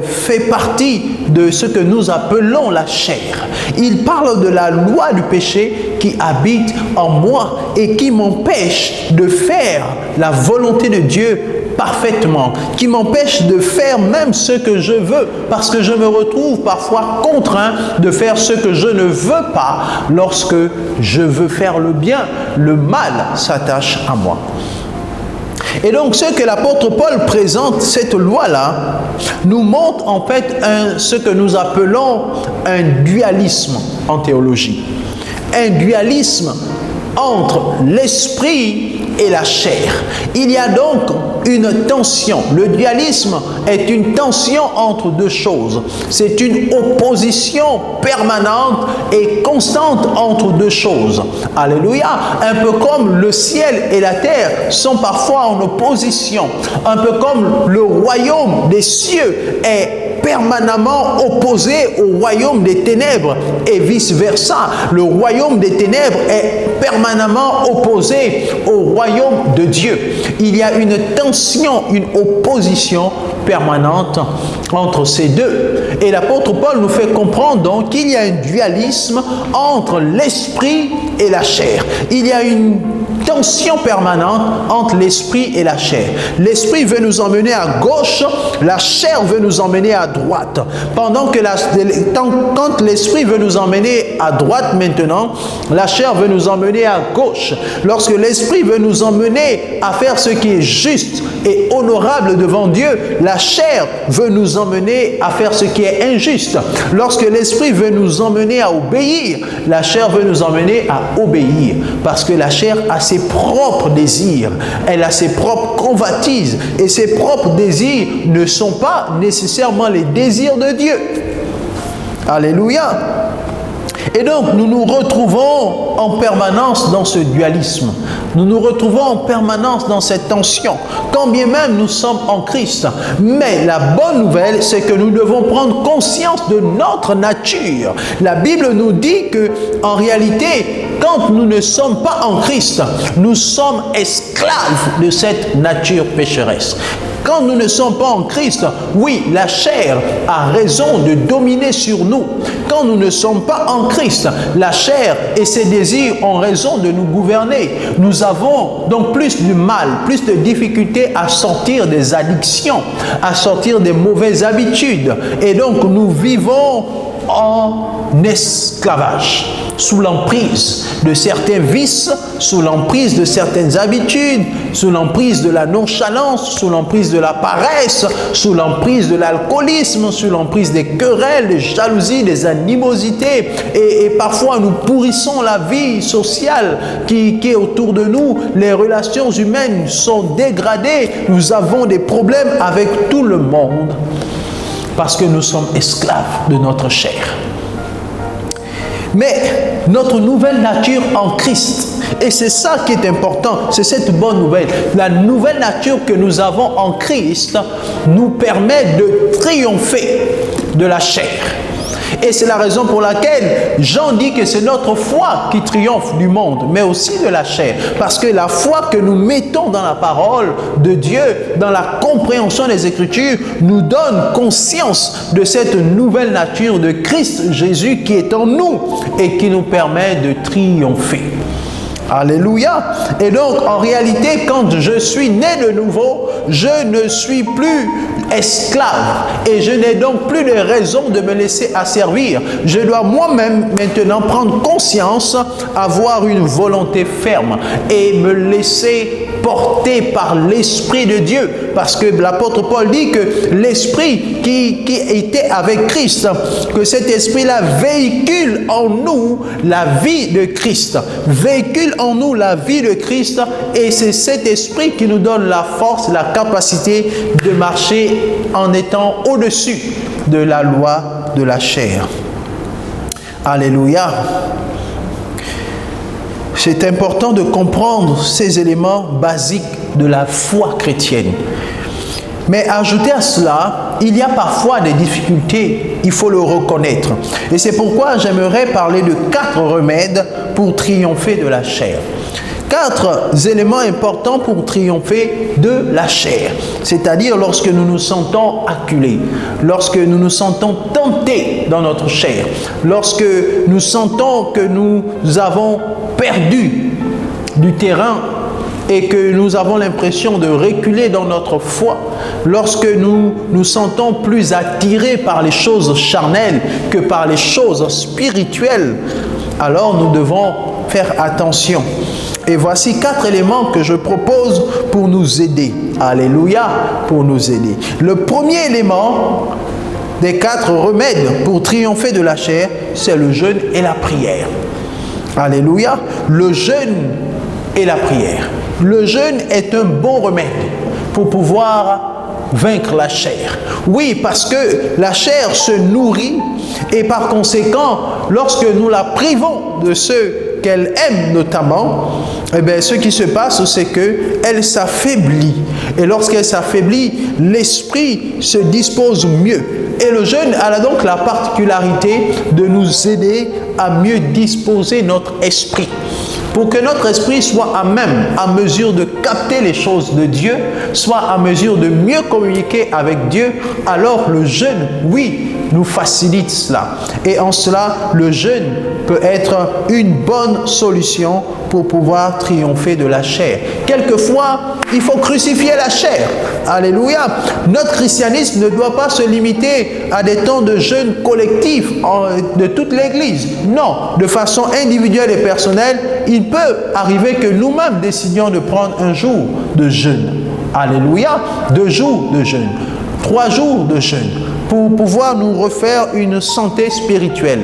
fait partie de ce que nous appelons la chair. Il parle de la loi du péché qui habite en moi et qui m'empêche de faire la volonté de Dieu parfaitement, qui m'empêche de faire même ce que je veux, parce que je me retrouve parfois contraint de faire ce que je ne veux pas. Lorsque je veux faire le bien, le mal s'attache à moi. Et donc, ce que l'apôtre Paul présente, cette loi-là, nous montre en fait ce que nous appelons un dualisme en théologie. Un dualisme entre l'esprit et la chair. Il y a donc une tension. Le dualisme est une tension entre deux choses. C'est une opposition permanente et constante entre deux choses. Alléluia. Un peu comme le ciel et la terre sont parfois en opposition. Un peu comme le royaume des cieux est permanemment opposé au royaume des ténèbres et vice-versa. Le royaume des ténèbres est permanemment opposé au royaume de Dieu. Il y a une tension, une opposition permanente entre ces deux. Et l'apôtre Paul nous fait comprendre donc qu'il y a un dualisme entre l'esprit et la chair. Il y a une tension permanente entre l'esprit et la chair. L'esprit veut nous emmener à gauche, la chair veut nous emmener à droite. Pendant que quand l'esprit veut nous emmener à droite maintenant, la chair veut nous emmener à gauche. Lorsque l'esprit veut nous emmener à faire ce qui est juste et honorable devant Dieu, la chair veut nous emmener à faire ce qui est injuste. Lorsque l'esprit veut nous emmener à obéir, la chair veut nous emmener à obéir. Parce que la chair a ses propres désirs, elle a ses propres convoitises, et ses propres désirs ne sont pas nécessairement les désirs de Dieu. Alléluia. Et donc, nous nous retrouvons en permanence dans ce dualisme. Nous nous retrouvons en permanence dans cette tension, quand bien même nous sommes en Christ. Mais la bonne nouvelle, c'est que nous devons prendre conscience de notre nature. La Bible nous dit que, en réalité, quand nous ne sommes pas en Christ, nous sommes esclaves de cette nature pécheresse. Quand nous ne sommes pas en Christ, oui, la chair a raison de dominer sur nous. Quand nous ne sommes pas en Christ, la chair et ses désirs ont raison de nous gouverner. Nous avons donc plus de mal, plus de difficultés à sortir des addictions, à sortir des mauvaises habitudes. Et donc nous vivons en esclavage, sous l'emprise de certains vices, sous l'emprise de certaines habitudes, sous l'emprise de la nonchalance, sous l'emprise de la paresse, sous l'emprise de l'alcoolisme, sous l'emprise des querelles, des jalousies, des animosités. Et parfois nous pourrissons la vie sociale qui est autour de nous. Les relations humaines sont dégradées. Nous avons des problèmes avec tout le monde parce que nous sommes esclaves de notre chair. Mais notre nouvelle nature en Christ, et c'est ça qui est important, c'est cette bonne nouvelle. La nouvelle nature que nous avons en Christ nous permet de triompher de la chair. Et c'est la raison pour laquelle Jean dit que c'est notre foi qui triomphe du monde, mais aussi de la chair. Parce que la foi que nous mettons dans la parole de Dieu, dans la compréhension des Écritures, nous donne conscience de cette nouvelle nature de Christ Jésus qui est en nous et qui nous permet de triompher. Alléluia. Et donc, en réalité, quand je suis né de nouveau, je ne suis plus esclave et je n'ai donc plus de raison de me laisser asservir. Je dois moi-même maintenant prendre conscience, avoir une volonté ferme et me laisser porter par l'Esprit de Dieu. Parce que l'apôtre Paul dit que l'Esprit qui était avec Christ, que cet Esprit-là véhicule en nous la vie de Christ. Véhicule en nous la vie de Christ et c'est cet Esprit qui nous donne la force, la capacité de marcher en étant au-dessus de la loi de la chair. Alléluia. C'est important de comprendre ces éléments basiques de la foi chrétienne. Mais ajouté à cela, il y a parfois des difficultés, il faut le reconnaître. Et c'est pourquoi j'aimerais parler de 4 remèdes pour triompher de la chair. 4 éléments importants pour triompher de la chair. C'est-à-dire lorsque nous nous sentons acculés, lorsque nous nous sentons tentés dans notre chair, lorsque nous sentons que nous avons perdu du terrain et que nous avons l'impression de reculer dans notre foi, lorsque nous nous sentons plus attirés par les choses charnelles que par les choses spirituelles, alors nous devons faire attention. Et voici 4 éléments que je propose pour nous aider. Alléluia, pour nous aider. Le premier élément des 4 remèdes pour triompher de la chair, c'est le jeûne et la prière. Alléluia, le jeûne et la prière. Le jeûne est un bon remède pour pouvoir vaincre la chair. Oui, parce que la chair se nourrit et par conséquent, lorsque nous la privons de ce qu'elle aime notamment, eh bien, ce qui se passe, c'est qu'elle s'affaiblit. Et lorsqu'elle s'affaiblit, l'esprit se dispose mieux. Et le jeûne a donc la particularité de nous aider à mieux disposer notre esprit. Pour que notre esprit soit à mesure de capter les choses de Dieu, soit à mesure de mieux communiquer avec Dieu, alors le jeûne, oui, nous facilite cela. Et en cela, le jeûne peut être une bonne solution pour pouvoir triompher de la chair. Quelquefois, il faut crucifier la chair. Alléluia. Notre christianisme ne doit pas se limiter à des temps de jeûne collectif de toute l'Église. Non, de façon individuelle et personnelle, il peut arriver que nous-mêmes décidions de prendre un jour de jeûne. Alléluia. 2 jours de jeûne, 3 jours de jeûne, pour pouvoir nous refaire une santé spirituelle.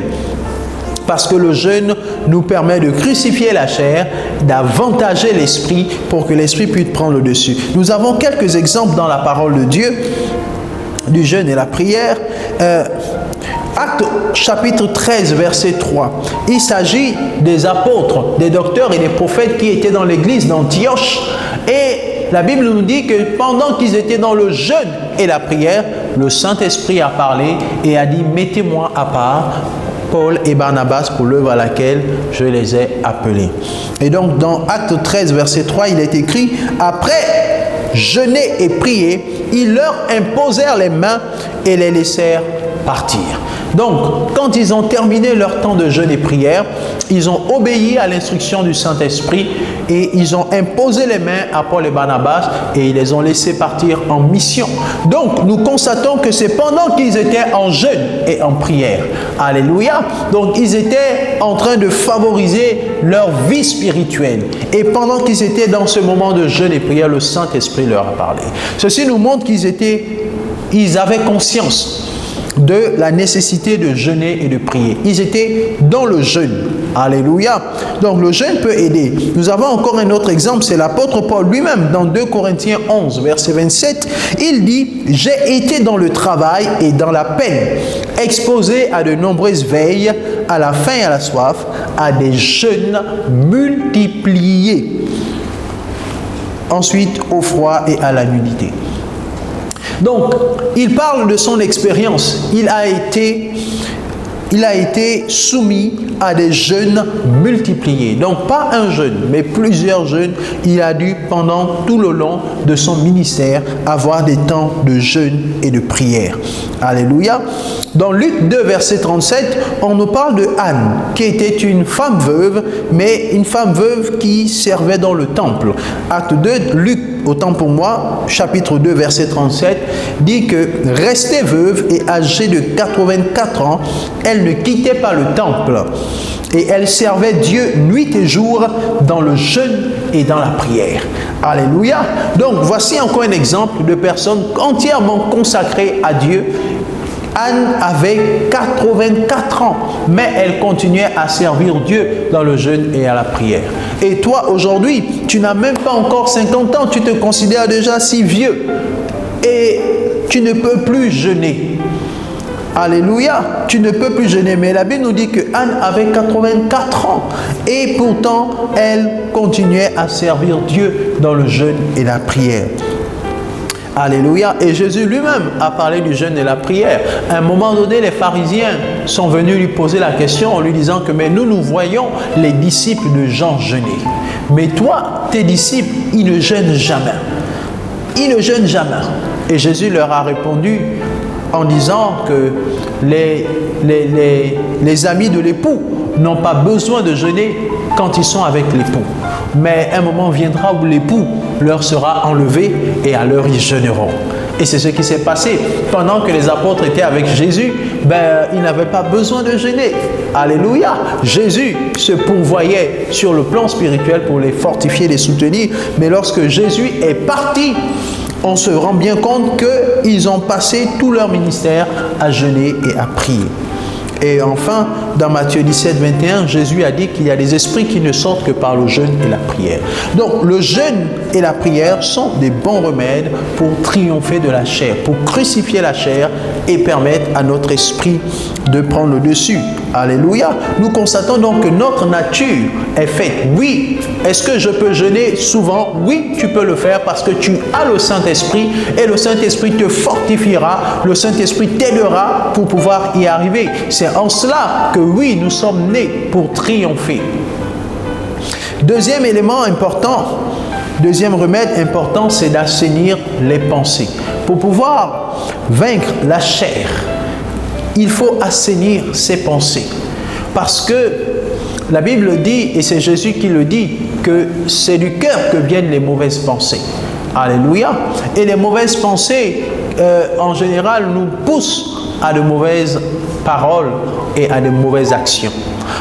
Parce que le jeûne nous permet de crucifier la chair, d'avantager l'esprit pour que l'esprit puisse prendre le dessus. Nous avons quelques exemples dans la parole de Dieu du jeûne et la prière. Actes chapitre 13, verset 3. Il s'agit des apôtres, des docteurs et des prophètes qui étaient dans l'église d'Antioche. Et la Bible nous dit que pendant qu'ils étaient dans le jeûne et la prière, le Saint-Esprit a parlé et a dit « Mettez-moi à part Paul et Barnabas pour l'œuvre à laquelle je les ai appelés. » Et donc dans Actes 13, verset 3, il est écrit « Après jeûner et prier, ils leur imposèrent les mains et les laissèrent partir. » Donc, quand ils ont terminé leur temps de jeûne et prière, ils ont obéi à l'instruction du Saint-Esprit et ils ont imposé les mains à Paul et Barnabas et ils les ont laissés partir en mission. Donc, nous constatons que c'est pendant qu'ils étaient en jeûne et en prière. Alléluia. Donc, ils étaient en train de favoriser leur vie spirituelle. Et pendant qu'ils étaient dans ce moment de jeûne et prière, le Saint-Esprit leur a parlé. Ceci nous montre qu'ils avaient conscience de la nécessité de jeûner et de prier. Ils étaient dans le jeûne. Alléluia. Donc le jeûne peut aider. Nous avons encore un autre exemple, c'est l'apôtre Paul lui-même dans 2 Corinthiens 11, verset 27. Il dit « J'ai été dans le travail et dans la peine, exposé à de nombreuses veilles, à la faim et à la soif, à des jeûnes multipliés. Ensuite au froid et à la nudité. » Donc, il parle de son expérience. Il a été soumis à des jeûnes multipliés. Donc, pas un jeûne, mais plusieurs jeûnes. Il a dû, pendant tout le long de son ministère, avoir des temps de jeûne et de prière. Alléluia. Dans Luc 2, verset 37, on nous parle de Anne, qui était une femme veuve, mais une femme veuve qui servait dans le temple. Acte 2, Luc, autant pour moi, chapitre 2, verset 37, dit que, restée veuve et âgée de 84 ans, elle ne quittait pas le temple. Et elle servait Dieu nuit et jour dans le jeûne et dans la prière. Alléluia. Donc, voici encore un exemple de personnes entièrement consacrées à Dieu. Anne avait 84 ans, mais elle continuait à servir Dieu dans le jeûne et à la prière. Et toi, aujourd'hui, tu n'as même pas encore 50 ans, tu te considères déjà si vieux et tu ne peux plus jeûner. Alléluia, tu ne peux plus jeûner. Mais la Bible nous dit que Anne avait 84 ans et pourtant, elle continuait à servir Dieu dans le jeûne et la prière. Alléluia. Et Jésus lui-même a parlé du jeûne et la prière. À un moment donné, les pharisiens sont venus lui poser la question en lui disant que mais nous voyons les disciples de Jean jeûner. Mais toi, tes disciples, ils ne jeûnent jamais. Ils ne jeûnent jamais. Et Jésus leur a répondu en disant que les amis de l'époux n'ont pas besoin de jeûner quand ils sont avec l'époux. Mais un moment viendra où l'époux leur sera enlevé et alors ils jeûneront. Et c'est ce qui s'est passé. Pendant que les apôtres étaient avec Jésus, ils n'avaient pas besoin de jeûner. Alléluia. Jésus se pourvoyait sur le plan spirituel pour les fortifier, les soutenir. Mais lorsque Jésus est parti, on se rend bien compte qu'ils ont passé tout leur ministère à jeûner et à prier. Et enfin, dans Matthieu 17, 21, Jésus a dit qu'il y a des esprits qui ne sortent que par le jeûne et la prière. Donc, le jeûne et la prière sont des bons remèdes pour triompher de la chair, pour crucifier la chair et permettre à notre esprit de prendre le dessus. Alléluia. Nous constatons donc que notre nature est faite. Oui, est-ce que je peux jeûner souvent? Oui, tu peux le faire parce que tu as le Saint-Esprit et le Saint-Esprit te fortifiera, le Saint-Esprit t'aidera pour pouvoir y arriver. C'est en cela que oui, nous sommes nés pour triompher. Deuxième élément important, deuxième remède important, c'est d'assainir les pensées. Pour pouvoir vaincre la chair, il faut assainir ses pensées. Parce que la Bible dit, et c'est Jésus qui le dit, que c'est du cœur que viennent les mauvaises pensées. Alléluia. Et les mauvaises pensées, en général, nous poussent à de mauvaises paroles et à de mauvaises actions.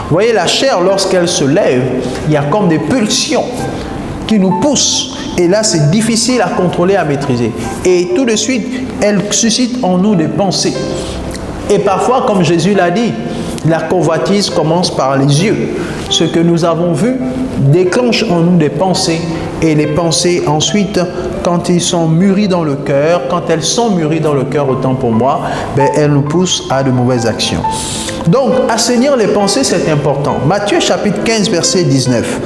Vous voyez, la chair, lorsqu'elle se lève, il y a comme des pulsions qui nous poussent. Et là, c'est difficile à contrôler, à maîtriser. Et tout de suite, elle suscite en nous des pensées. Et parfois, comme Jésus l'a dit, la convoitise commence par les yeux. Ce que nous avons vu déclenche en nous des pensées. Et les pensées, ensuite, quand ils sont mûris dans le cœur, quand elles sont mûries dans le cœur, autant pour moi, elles nous poussent à de mauvaises actions. Donc, assainir les pensées, c'est important. Matthieu chapitre 15, verset 19.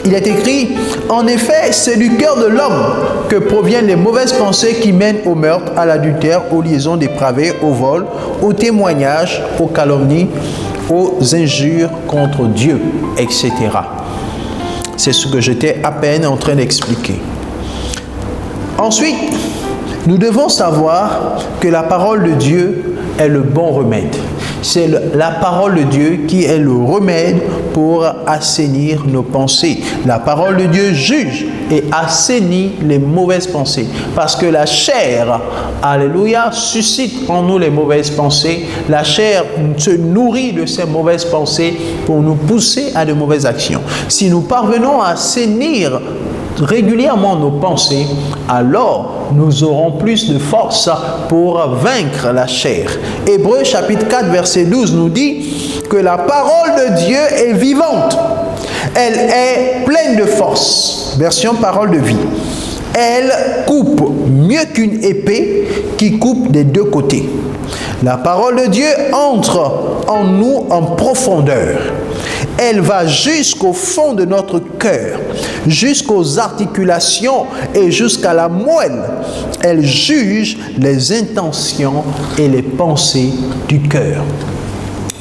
Il est écrit, en effet, c'est du cœur de l'homme que proviennent les mauvaises pensées qui mènent au meurtre, à l'adultère, aux liaisons dépravées, au vol, au témoignage, aux calomnies, aux injures contre Dieu, etc. C'est ce que j'étais à peine en train d'expliquer. Ensuite, nous devons savoir que la parole de Dieu est le bon remède. C'est la parole de Dieu qui est le remède pour assainir nos pensées. La parole de Dieu juge et assainit les mauvaises pensées. Parce que la chair, alléluia, suscite en nous les mauvaises pensées. La chair se nourrit de ces mauvaises pensées pour nous pousser à de mauvaises actions. Si nous parvenons à assainir régulièrement nos pensées, alors nous aurons plus de force pour vaincre la chair. Hébreux chapitre 4 verset 12 nous dit que la parole de Dieu est vivante. Elle est pleine de force. Version parole de vie. Elle coupe mieux qu'une épée qui coupe des deux côtés. La parole de Dieu entre en nous en profondeur. Elle va jusqu'au fond de notre cœur, jusqu'aux articulations et jusqu'à la moelle. Elle juge les intentions et les pensées du cœur.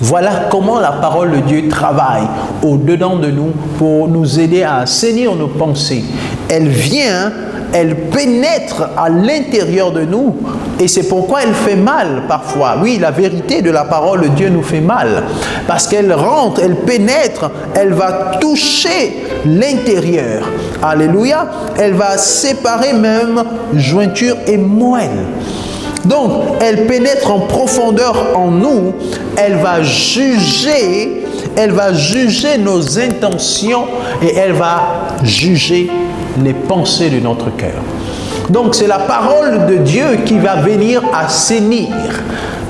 Voilà comment la parole de Dieu travaille au-dedans de nous pour nous aider à assainir nos pensées. Elle vient, elle pénètre à l'intérieur de nous et c'est pourquoi elle fait mal parfois. Oui, la vérité de la parole de Dieu nous fait mal parce qu'elle rentre, elle pénètre, elle va toucher l'intérieur. Alléluia. Elle va séparer même jointure et moelle. Donc, elle pénètre en profondeur en nous, elle va juger nos intentions et elle va juger les pensées de notre cœur. Donc, c'est la parole de Dieu qui va venir assainir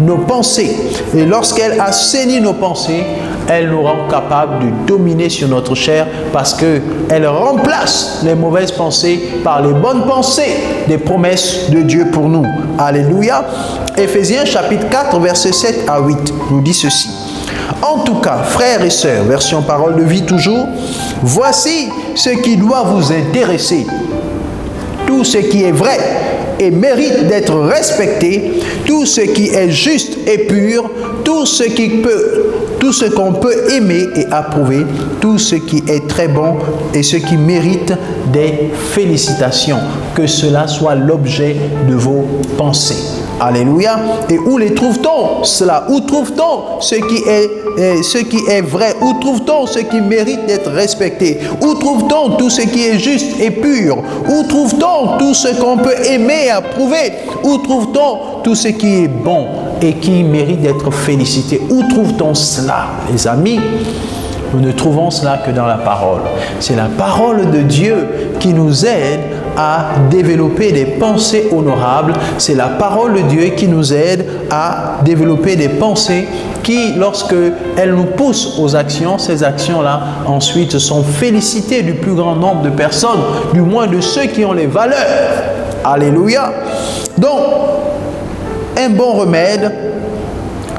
nos pensées. Et lorsqu'elle assainit nos pensées, elle nous rend capables de dominer sur notre chair parce qu'elle remplace les mauvaises pensées par les bonnes pensées des promesses de Dieu pour nous. Alléluia. Éphésiens chapitre 4, versets 7 à 8 nous dit ceci. En tout cas, frères et sœurs, version parole de vie toujours, voici ce qui doit vous intéresser. tout ce qui est vrai et mérite d'être respecté, tout ce qui est juste et pur, tout ce qu'on peut aimer et approuver, tout ce qui est très bon et ce qui mérite des félicitations. Que cela soit l'objet de vos pensées. Alléluia. Et où les trouve-t-on cela? Où trouve-t-on ce qui est vrai? Où trouve-t-on ce qui mérite d'être respecté? Où trouve-t-on tout ce qui est juste et pur? Où trouve-t-on tout ce qu'on peut aimer et approuver? Où trouve-t-on tout ce qui est bon et qui mérite d'être félicité? Où trouve-t-on cela, les amis? Nous ne trouvons cela que dans la parole. C'est la parole de Dieu qui nous aide à développer des pensées honorables. C'est la parole de Dieu qui nous aide à développer des pensées qui, lorsque elles nous poussent aux actions, ces actions-là, ensuite sont félicitées du plus grand nombre de personnes, du moins de ceux qui ont les valeurs. Alléluia. Donc, un bon remède,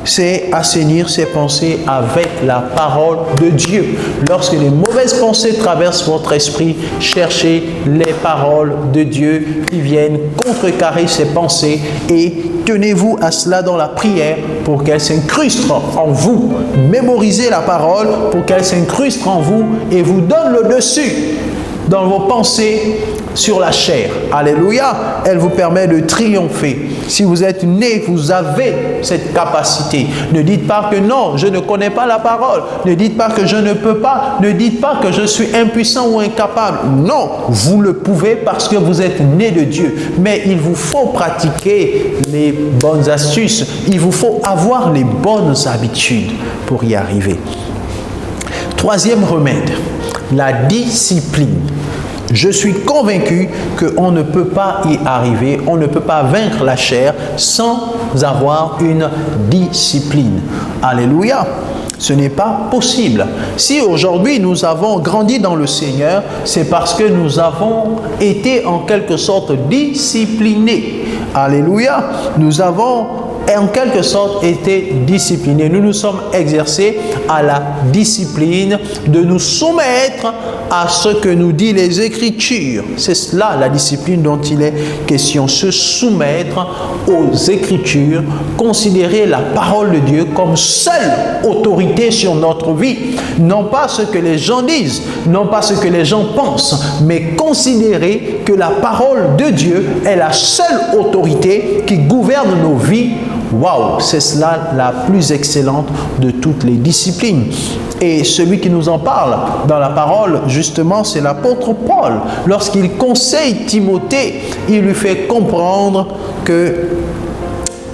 c'est assainir ses pensées avec la parole de Dieu. Lorsque les mauvaises pensées traversent votre esprit, cherchez les paroles de Dieu qui viennent contrecarrer ces pensées et tenez-vous à cela dans la prière pour qu'elle s'incruste en vous. Mémorisez la parole pour qu'elle s'incruste en vous et vous donne le dessus dans vos pensées sur la chair. Alléluia. Elle vous permet de triompher. Si vous êtes né, vous avez cette capacité. Ne dites pas que non, je ne connais pas la parole. Ne dites pas que je ne peux pas. Ne dites pas que je suis impuissant ou incapable. Non, vous le pouvez parce que vous êtes né de Dieu. Mais il vous faut pratiquer les bonnes astuces. Il vous faut avoir les bonnes habitudes pour y arriver. Troisième remède, la discipline. Je suis convaincu qu'on ne peut pas y arriver, on ne peut pas vaincre la chair sans avoir une discipline. Alléluia. Ce n'est pas possible. Si aujourd'hui nous avons grandi dans le Seigneur, c'est parce que nous avons été en quelque sorte disciplinés. Alléluia. Nous avons en quelque sorte été disciplinés. Nous nous sommes exercés à la discipline de nous soumettre à ce que nous disent les Écritures. C'est cela la discipline dont il est question. Se soumettre aux Écritures, considérer la parole de Dieu comme seule autorité sur notre vie. Non pas ce que les gens disent, non pas ce que les gens pensent, mais considérer que la parole de Dieu est la seule autorité qui gouverne nos vies. Waouh, c'est cela la plus excellente de toutes les disciplines. Et celui qui nous en parle dans la parole, justement, c'est l'apôtre Paul. Lorsqu'il conseille Timothée, il lui fait comprendre que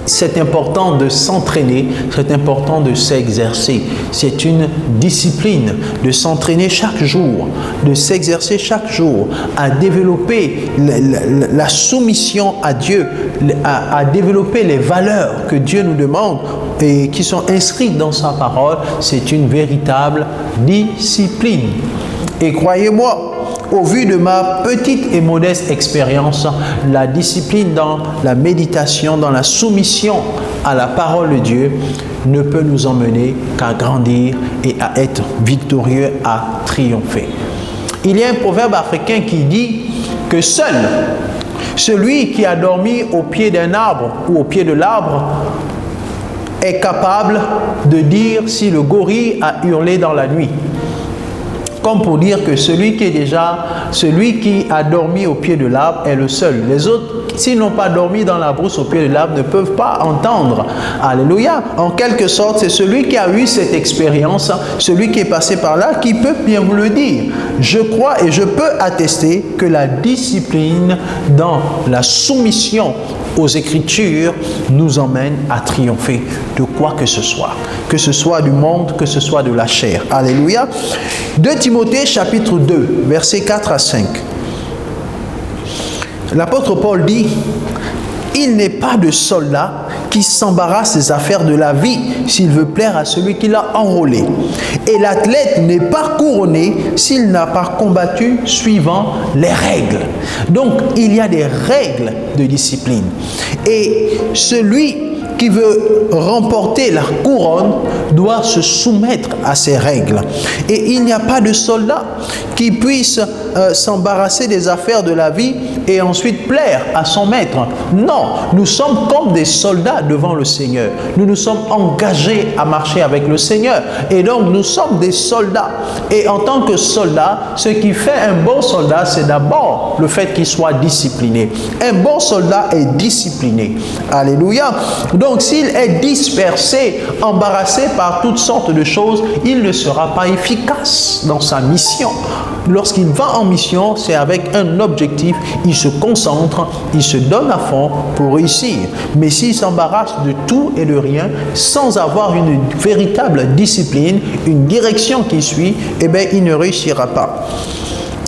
c'est important de s'entraîner, c'est important de s'exercer. C'est une discipline de s'entraîner chaque jour, de s'exercer chaque jour, à développer la soumission à Dieu, à développer les valeurs que Dieu nous demande et qui sont inscrites dans sa parole. C'est une véritable discipline. Et croyez-moi, au vu de ma petite et modeste expérience, la discipline dans la méditation, dans la soumission à la parole de Dieu ne peut nous emmener qu'à grandir et à être victorieux, à triompher. Il y a un proverbe africain qui dit que seul celui qui a dormi au pied d'un arbre ou au pied de l'arbre est capable de dire si le gorille a hurlé dans la nuit. Comme pour dire que celui qui a dormi au pied de l'arbre est le seul. Les autres, s'ils n'ont pas dormi dans la brousse au pied de l'arbre, ne peuvent pas entendre. Alléluia. En quelque sorte, c'est celui qui a eu cette expérience, celui qui est passé par là, qui peut bien vous le dire. Je crois et je peux attester que la discipline dans la soumission aux Écritures nous emmène à triompher de quoi que ce soit du monde, que ce soit de la chair. Alléluia. 2 Timothée chapitre 2, versets 4 à 5. L'apôtre Paul dit: il n'est pas de soldat qui s'embarrasse des affaires de la vie s'il veut plaire à celui qui l'a enrôlé. Et l'athlète n'est pas couronné s'il n'a pas combattu suivant les règles. Donc, il y a des règles de discipline. Et celui qui veut remporter la couronne doit se soumettre à ces règles. Et il n'y a pas de soldat qui puisse s'embarrasser des affaires de la vie et ensuite plaire à son maître. Non, nous sommes comme des soldats devant le Seigneur. Nous nous sommes engagés à marcher avec le Seigneur. Et donc, nous sommes des soldats. Et en tant que soldat, ce qui fait un bon soldat, c'est d'abord le fait qu'il soit discipliné. Un bon soldat est discipliné. Alléluia. Donc, s'il est dispersé, embarrassé par toutes sortes de choses, il ne sera pas efficace dans sa mission. Lorsqu'il va en mission, c'est avec un objectif, il se concentre, il se donne à fond pour réussir. Mais s'il s'embarrasse de tout et de rien, sans avoir une véritable discipline, une direction qui suit, eh bien, il ne réussira pas.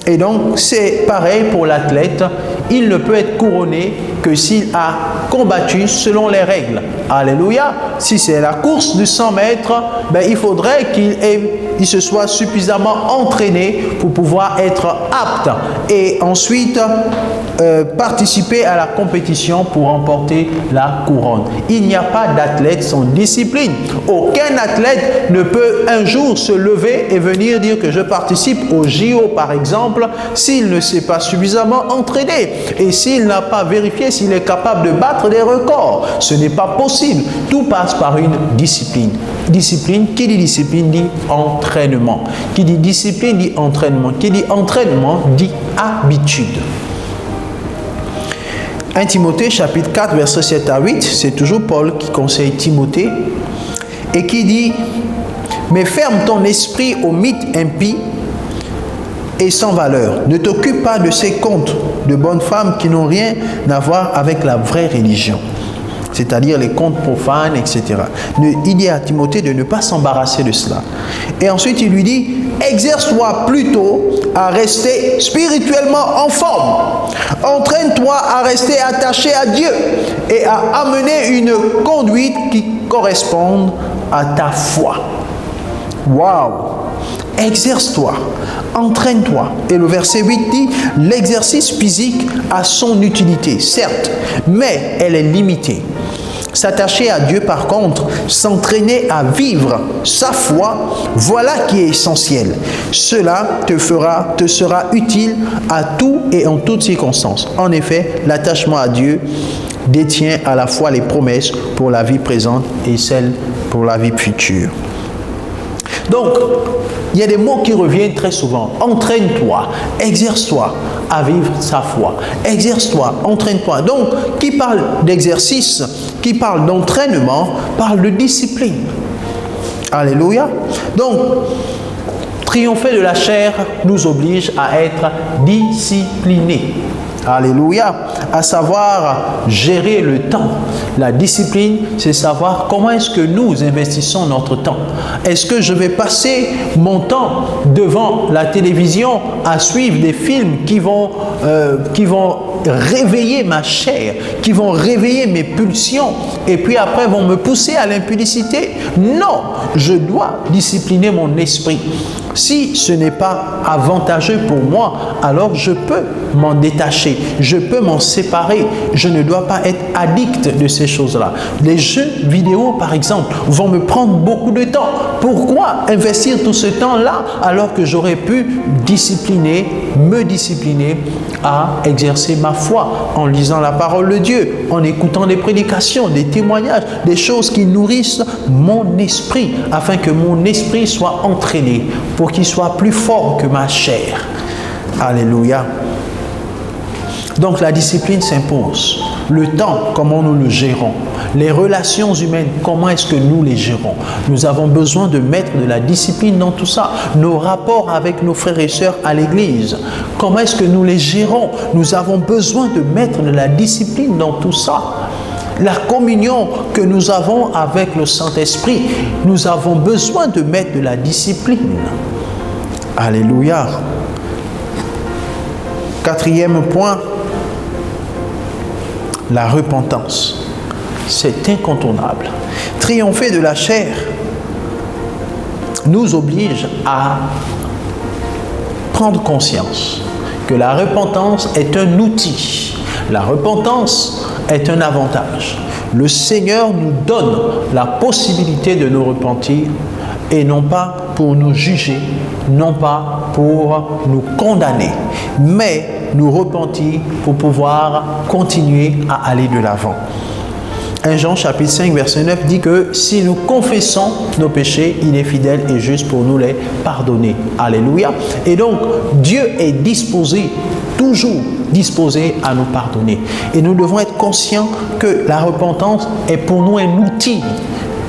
Et donc, c'est pareil pour l'athlète. Il ne peut être couronné que s'il a combattu selon les règles. Alléluia. Si c'est la course de 100 mètres, ben, il faudrait qu'il se soit suffisamment entraîné pour pouvoir être apte et ensuite participer à la compétition pour remporter la couronne. Il n'y a pas d'athlète sans discipline. Aucun athlète ne peut un jour se lever et venir dire que je participe au JO par exemple s'il ne s'est pas suffisamment entraîné et s'il n'a pas vérifié s'il est capable de battre des records. Ce n'est pas possible. Tout passe par une discipline. Discipline, qui dit discipline dit entraînement. Qui dit discipline dit entraînement. Qui dit entraînement dit habitude. 1 Timothée chapitre 4 versets 7 à 8, c'est toujours Paul qui conseille Timothée et qui dit « Mais ferme ton esprit aux mythes impies et sans valeur. Ne t'occupe pas de ces contes de bonnes femmes qui n'ont rien à voir avec la vraie religion. » C'est-à-dire les contes profanes, etc. Il dit à Timothée de ne pas s'embarrasser de cela. Et ensuite, il lui dit, exerce-toi plutôt à rester spirituellement en forme. Entraîne-toi à rester attaché à Dieu et à amener une conduite qui corresponde à ta foi. Waouh! Exerce-toi, entraîne-toi. Et le verset 8 dit, l'exercice physique a son utilité, certes, mais elle est limitée. S'attacher à Dieu, par contre, s'entraîner à vivre sa foi, voilà qui est essentiel. Cela te sera utile à tout et en toutes circonstances. En effet, l'attachement à Dieu détient à la fois les promesses pour la vie présente et celles pour la vie future. Donc, il y a des mots qui reviennent très souvent. Entraîne-toi, exerce-toi à vivre sa foi. Exerce-toi, entraîne-toi. Donc, qui parle d'exercice, qui parle d'entraînement, parle de discipline. Alléluia. Donc, triompher de la chair nous oblige à être disciplinés. Alléluia. À savoir gérer le temps. La discipline, c'est savoir comment est-ce que nous investissons notre temps. Est-ce que je vais passer mon temps devant la télévision à suivre des films qui vont réveiller ma chair, qui vont réveiller mes pulsions et puis après vont me pousser à l'impudicité? Non, je dois discipliner mon esprit. Si ce n'est pas avantageux pour moi, alors je peux m'en détacher, je peux m'en séparer. Je ne dois pas être addict de ces choses-là. Les jeux vidéo, par exemple, vont me prendre beaucoup de temps. Pourquoi investir tout ce temps-là alors que j'aurais pu me discipliner à exercer ma foi en lisant la parole de Dieu, en écoutant des prédications, des témoignages, des choses qui nourrissent mon esprit, afin que mon esprit soit entraîné, pour qu'il soit plus fort que ma chair. Alléluia. Donc la discipline s'impose. Le temps, comment nous le gérons. Les relations humaines, comment est-ce que nous les gérons. Nous avons besoin de mettre de la discipline dans tout ça. Nos rapports avec nos frères et sœurs à l'église, comment est-ce que nous les gérons. Nous avons besoin de mettre de la discipline dans tout ça. La communion que nous avons avec le Saint-Esprit, nous avons besoin de mettre de la discipline. Alléluia. 4e point, la repentance. C'est incontournable. Triompher de la chair nous oblige à prendre conscience que la repentance est un outil. La repentance est un avantage. Le Seigneur nous donne la possibilité de nous repentir et non pas pour nous juger, non pas pour nous condamner, mais nous repentir pour pouvoir continuer à aller de l'avant. 1 Jean chapitre 5 verset 9 dit que si nous confessons nos péchés, il est fidèle et juste pour nous les pardonner. Alléluia. Et donc, Dieu est disposé, toujours disposé à nous pardonner. Et nous devons être conscients que la repentance est pour nous un outil.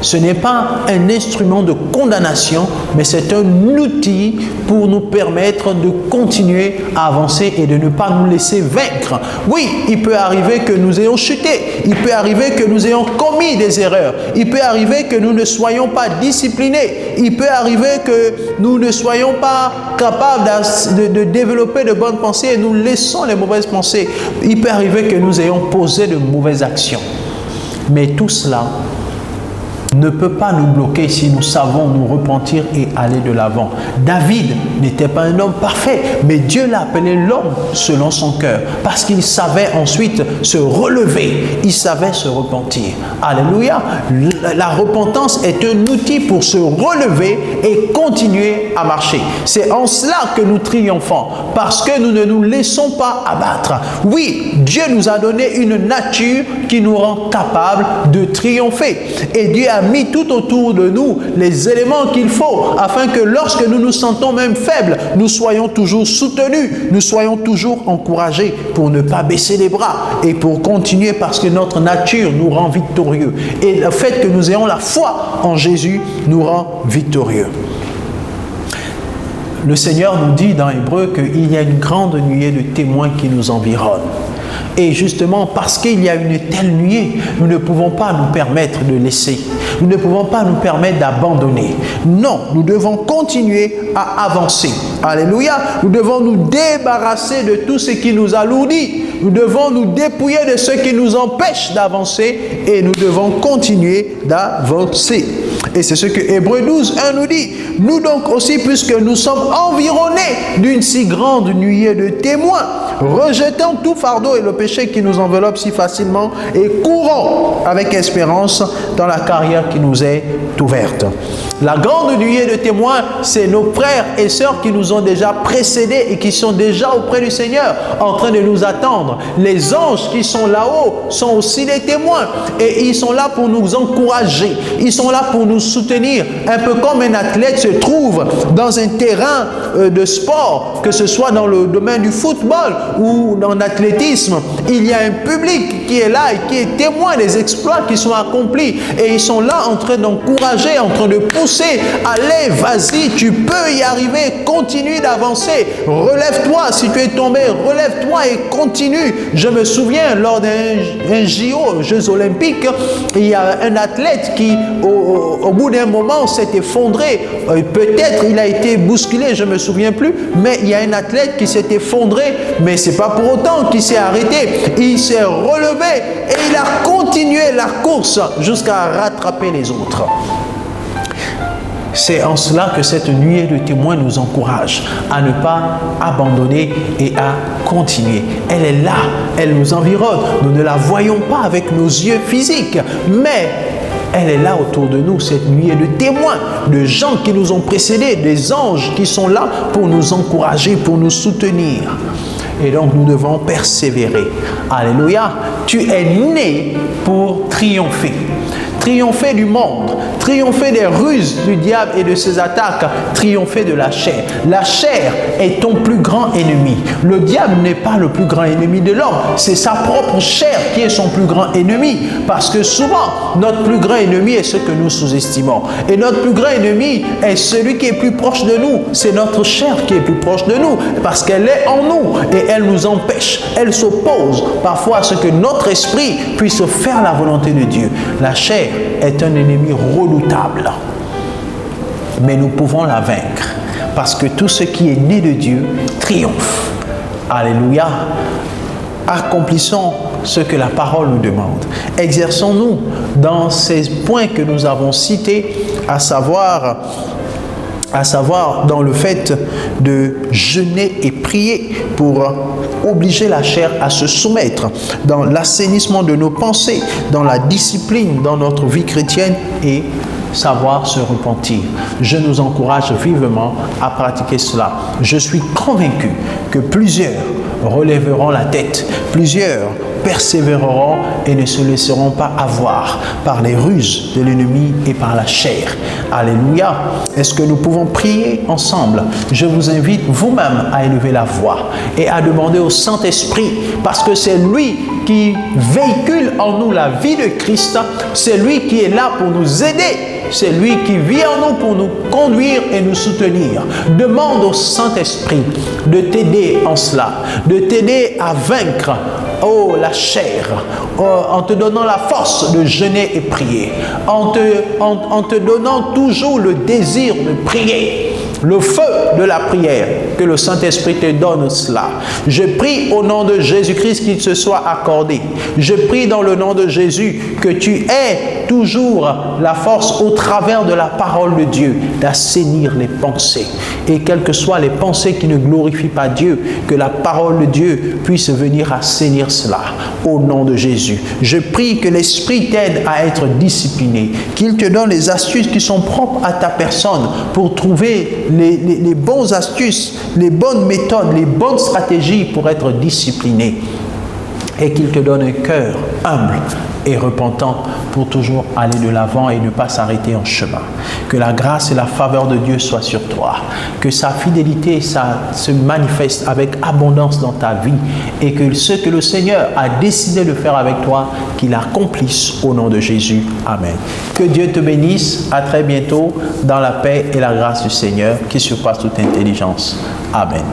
Ce n'est pas un instrument de condamnation, mais c'est un outil pour nous permettre de continuer à avancer et de ne pas nous laisser vaincre. Oui, il peut arriver que nous ayons chuté, il peut arriver que nous ayons commis des erreurs, il peut arriver que nous ne soyons pas disciplinés, il peut arriver que nous ne soyons pas capables de développer de bonnes pensées et nous laissons les mauvaises pensées. Il peut arriver que nous ayons posé de mauvaises actions. Mais tout cela ne peut pas nous bloquer si nous savons nous repentir et aller de l'avant. David n'était pas un homme parfait, mais Dieu l'a appelé l'homme selon son cœur, parce qu'il savait ensuite se relever, il savait se repentir. Alléluia. La repentance est un outil pour se relever et continuer à marcher. C'est en cela que nous triomphons, parce que nous ne nous laissons pas abattre. Oui, Dieu nous a donné une nature qui nous rend capables de triompher. Et Dieu a mis tout autour de nous les éléments qu'il faut afin que lorsque nous nous sentons même faibles, nous soyons toujours soutenus, nous soyons toujours encouragés pour ne pas baisser les bras et pour continuer parce que notre nature nous rend victorieux. Et le fait que nous ayons la foi en Jésus nous rend victorieux. Le Seigneur nous dit dans Hébreu qu'il y a une grande nuée de témoins qui nous environnent. Et justement, parce qu'il y a une telle nuée, nous ne pouvons pas nous permettre de laisser. Nous ne pouvons pas nous permettre d'abandonner. Non, nous devons continuer à avancer. Alléluia. Nous devons nous débarrasser de tout ce qui nous alourdit. Nous devons nous dépouiller de ce qui nous empêche d'avancer et nous devons continuer d'avancer. Et c'est ce que Hébreux 12, 1 nous dit. Nous donc aussi, puisque nous sommes environnés d'une si grande nuée de témoins, rejetons tout fardeau et le péché qui nous enveloppe si facilement et courons avec espérance dans la carrière qui nous est ouverte. La grande nuée de témoins, c'est nos frères et sœurs qui nous ont déjà précédés et qui sont déjà auprès du Seigneur, en train de nous attendre. Les anges qui sont là-haut sont aussi des témoins et ils sont là pour nous encourager. Ils sont là pour nous soutenir, un peu comme un athlète se trouve dans un terrain de sport, que ce soit dans le domaine du football ou dans l'athlétisme. Il y a un public qui est là et qui est témoin des exploits qui sont accomplis et ils sont là en train d'encourager, en train de pousser. Allez, vas-y, tu peux y arriver, continue d'avancer, relève-toi, si tu es tombé, relève-toi et continue. Je me souviens lors d'un JO, Jeux Olympiques, il y a un athlète qui au bout d'un moment s'est effondré, peut-être il a été bousculé, je ne me souviens plus, mais il y a un athlète qui s'est effondré, mais ce n'est pas pour autant qu'il s'est arrêté, il s'est relevé et il a continué la course jusqu'à rattraper les autres. C'est en cela que cette nuée de témoins nous encourage à ne pas abandonner et à continuer. Elle est là, elle nous environne. Nous ne la voyons pas avec nos yeux physiques, mais elle est là autour de nous, cette nuée de témoins, de gens qui nous ont précédés, des anges qui sont là pour nous encourager, pour nous soutenir. Et donc nous devons persévérer. Alléluia. Tu es né pour triompher. Triompher du monde, triompher des ruses du diable et de ses attaques, triompher de la chair. La chair est ton plus grand ennemi. Le diable n'est pas le plus grand ennemi de l'homme, c'est sa propre chair qui est son plus grand ennemi. Parce que souvent, notre plus grand ennemi est ce que nous sous-estimons. Et notre plus grand ennemi est celui qui est plus proche de nous. C'est notre chair qui est plus proche de nous, parce qu'elle est en nous et elle nous empêche. Elle s'oppose parfois à ce que notre esprit puisse faire la volonté de Dieu. La chair est un ennemi redoutable, mais nous pouvons la vaincre parce que tout ce qui est né de Dieu triomphe. Alléluia. Accomplissons ce que la parole nous demande. Exerçons-nous dans ces points que nous avons cités, à savoir dans le fait de jeûner et prier pour obliger la chair à se soumettre, dans l'assainissement de nos pensées, dans la discipline, dans notre vie chrétienne et savoir se repentir. Je nous encourage vivement à pratiquer cela. Je suis convaincu que plusieurs relèveront la tête, plusieurs persévéreront et ne se laisseront pas avoir par les ruses de l'ennemi et par la chair. Alléluia. Est-ce que nous pouvons prier ensemble? Je vous invite vous-même à élever la voix et à demander au Saint-Esprit, parce que c'est lui qui véhicule en nous la vie de Christ, c'est lui qui est là pour nous aider. C'est lui qui vit en nous pour nous conduire et nous soutenir. Demande au Saint-Esprit de t'aider en cela, de t'aider à vaincre la chair, en te donnant la force de jeûner et prier, en te donnant toujours le désir de prier. Le feu de la prière, que le Saint-Esprit te donne cela. Je prie au nom de Jésus-Christ qu'il te soit accordé. Je prie dans le nom de Jésus que tu aies toujours la force au travers de la parole de Dieu d'assainir les pensées. Et quelles que soient les pensées qui ne glorifient pas Dieu, que la parole de Dieu puisse venir assainir cela. Au nom de Jésus. Je prie que l'Esprit t'aide à être discipliné, qu'il te donne les astuces qui sont propres à ta personne pour trouver les bonnes astuces, les bonnes méthodes, les bonnes stratégies pour être discipliné, et qu'il te donne un cœur humble et repentant pour toujours aller de l'avant et ne pas s'arrêter en chemin. Que la grâce et la faveur de Dieu soient sur toi, que sa fidélité se manifeste avec abondance dans ta vie, et que ce que le Seigneur a décidé de faire avec toi, qu'il accomplisse au nom de Jésus. Amen. Que Dieu te bénisse. À très bientôt dans la paix et la grâce du Seigneur qui surpasse toute intelligence. Amen.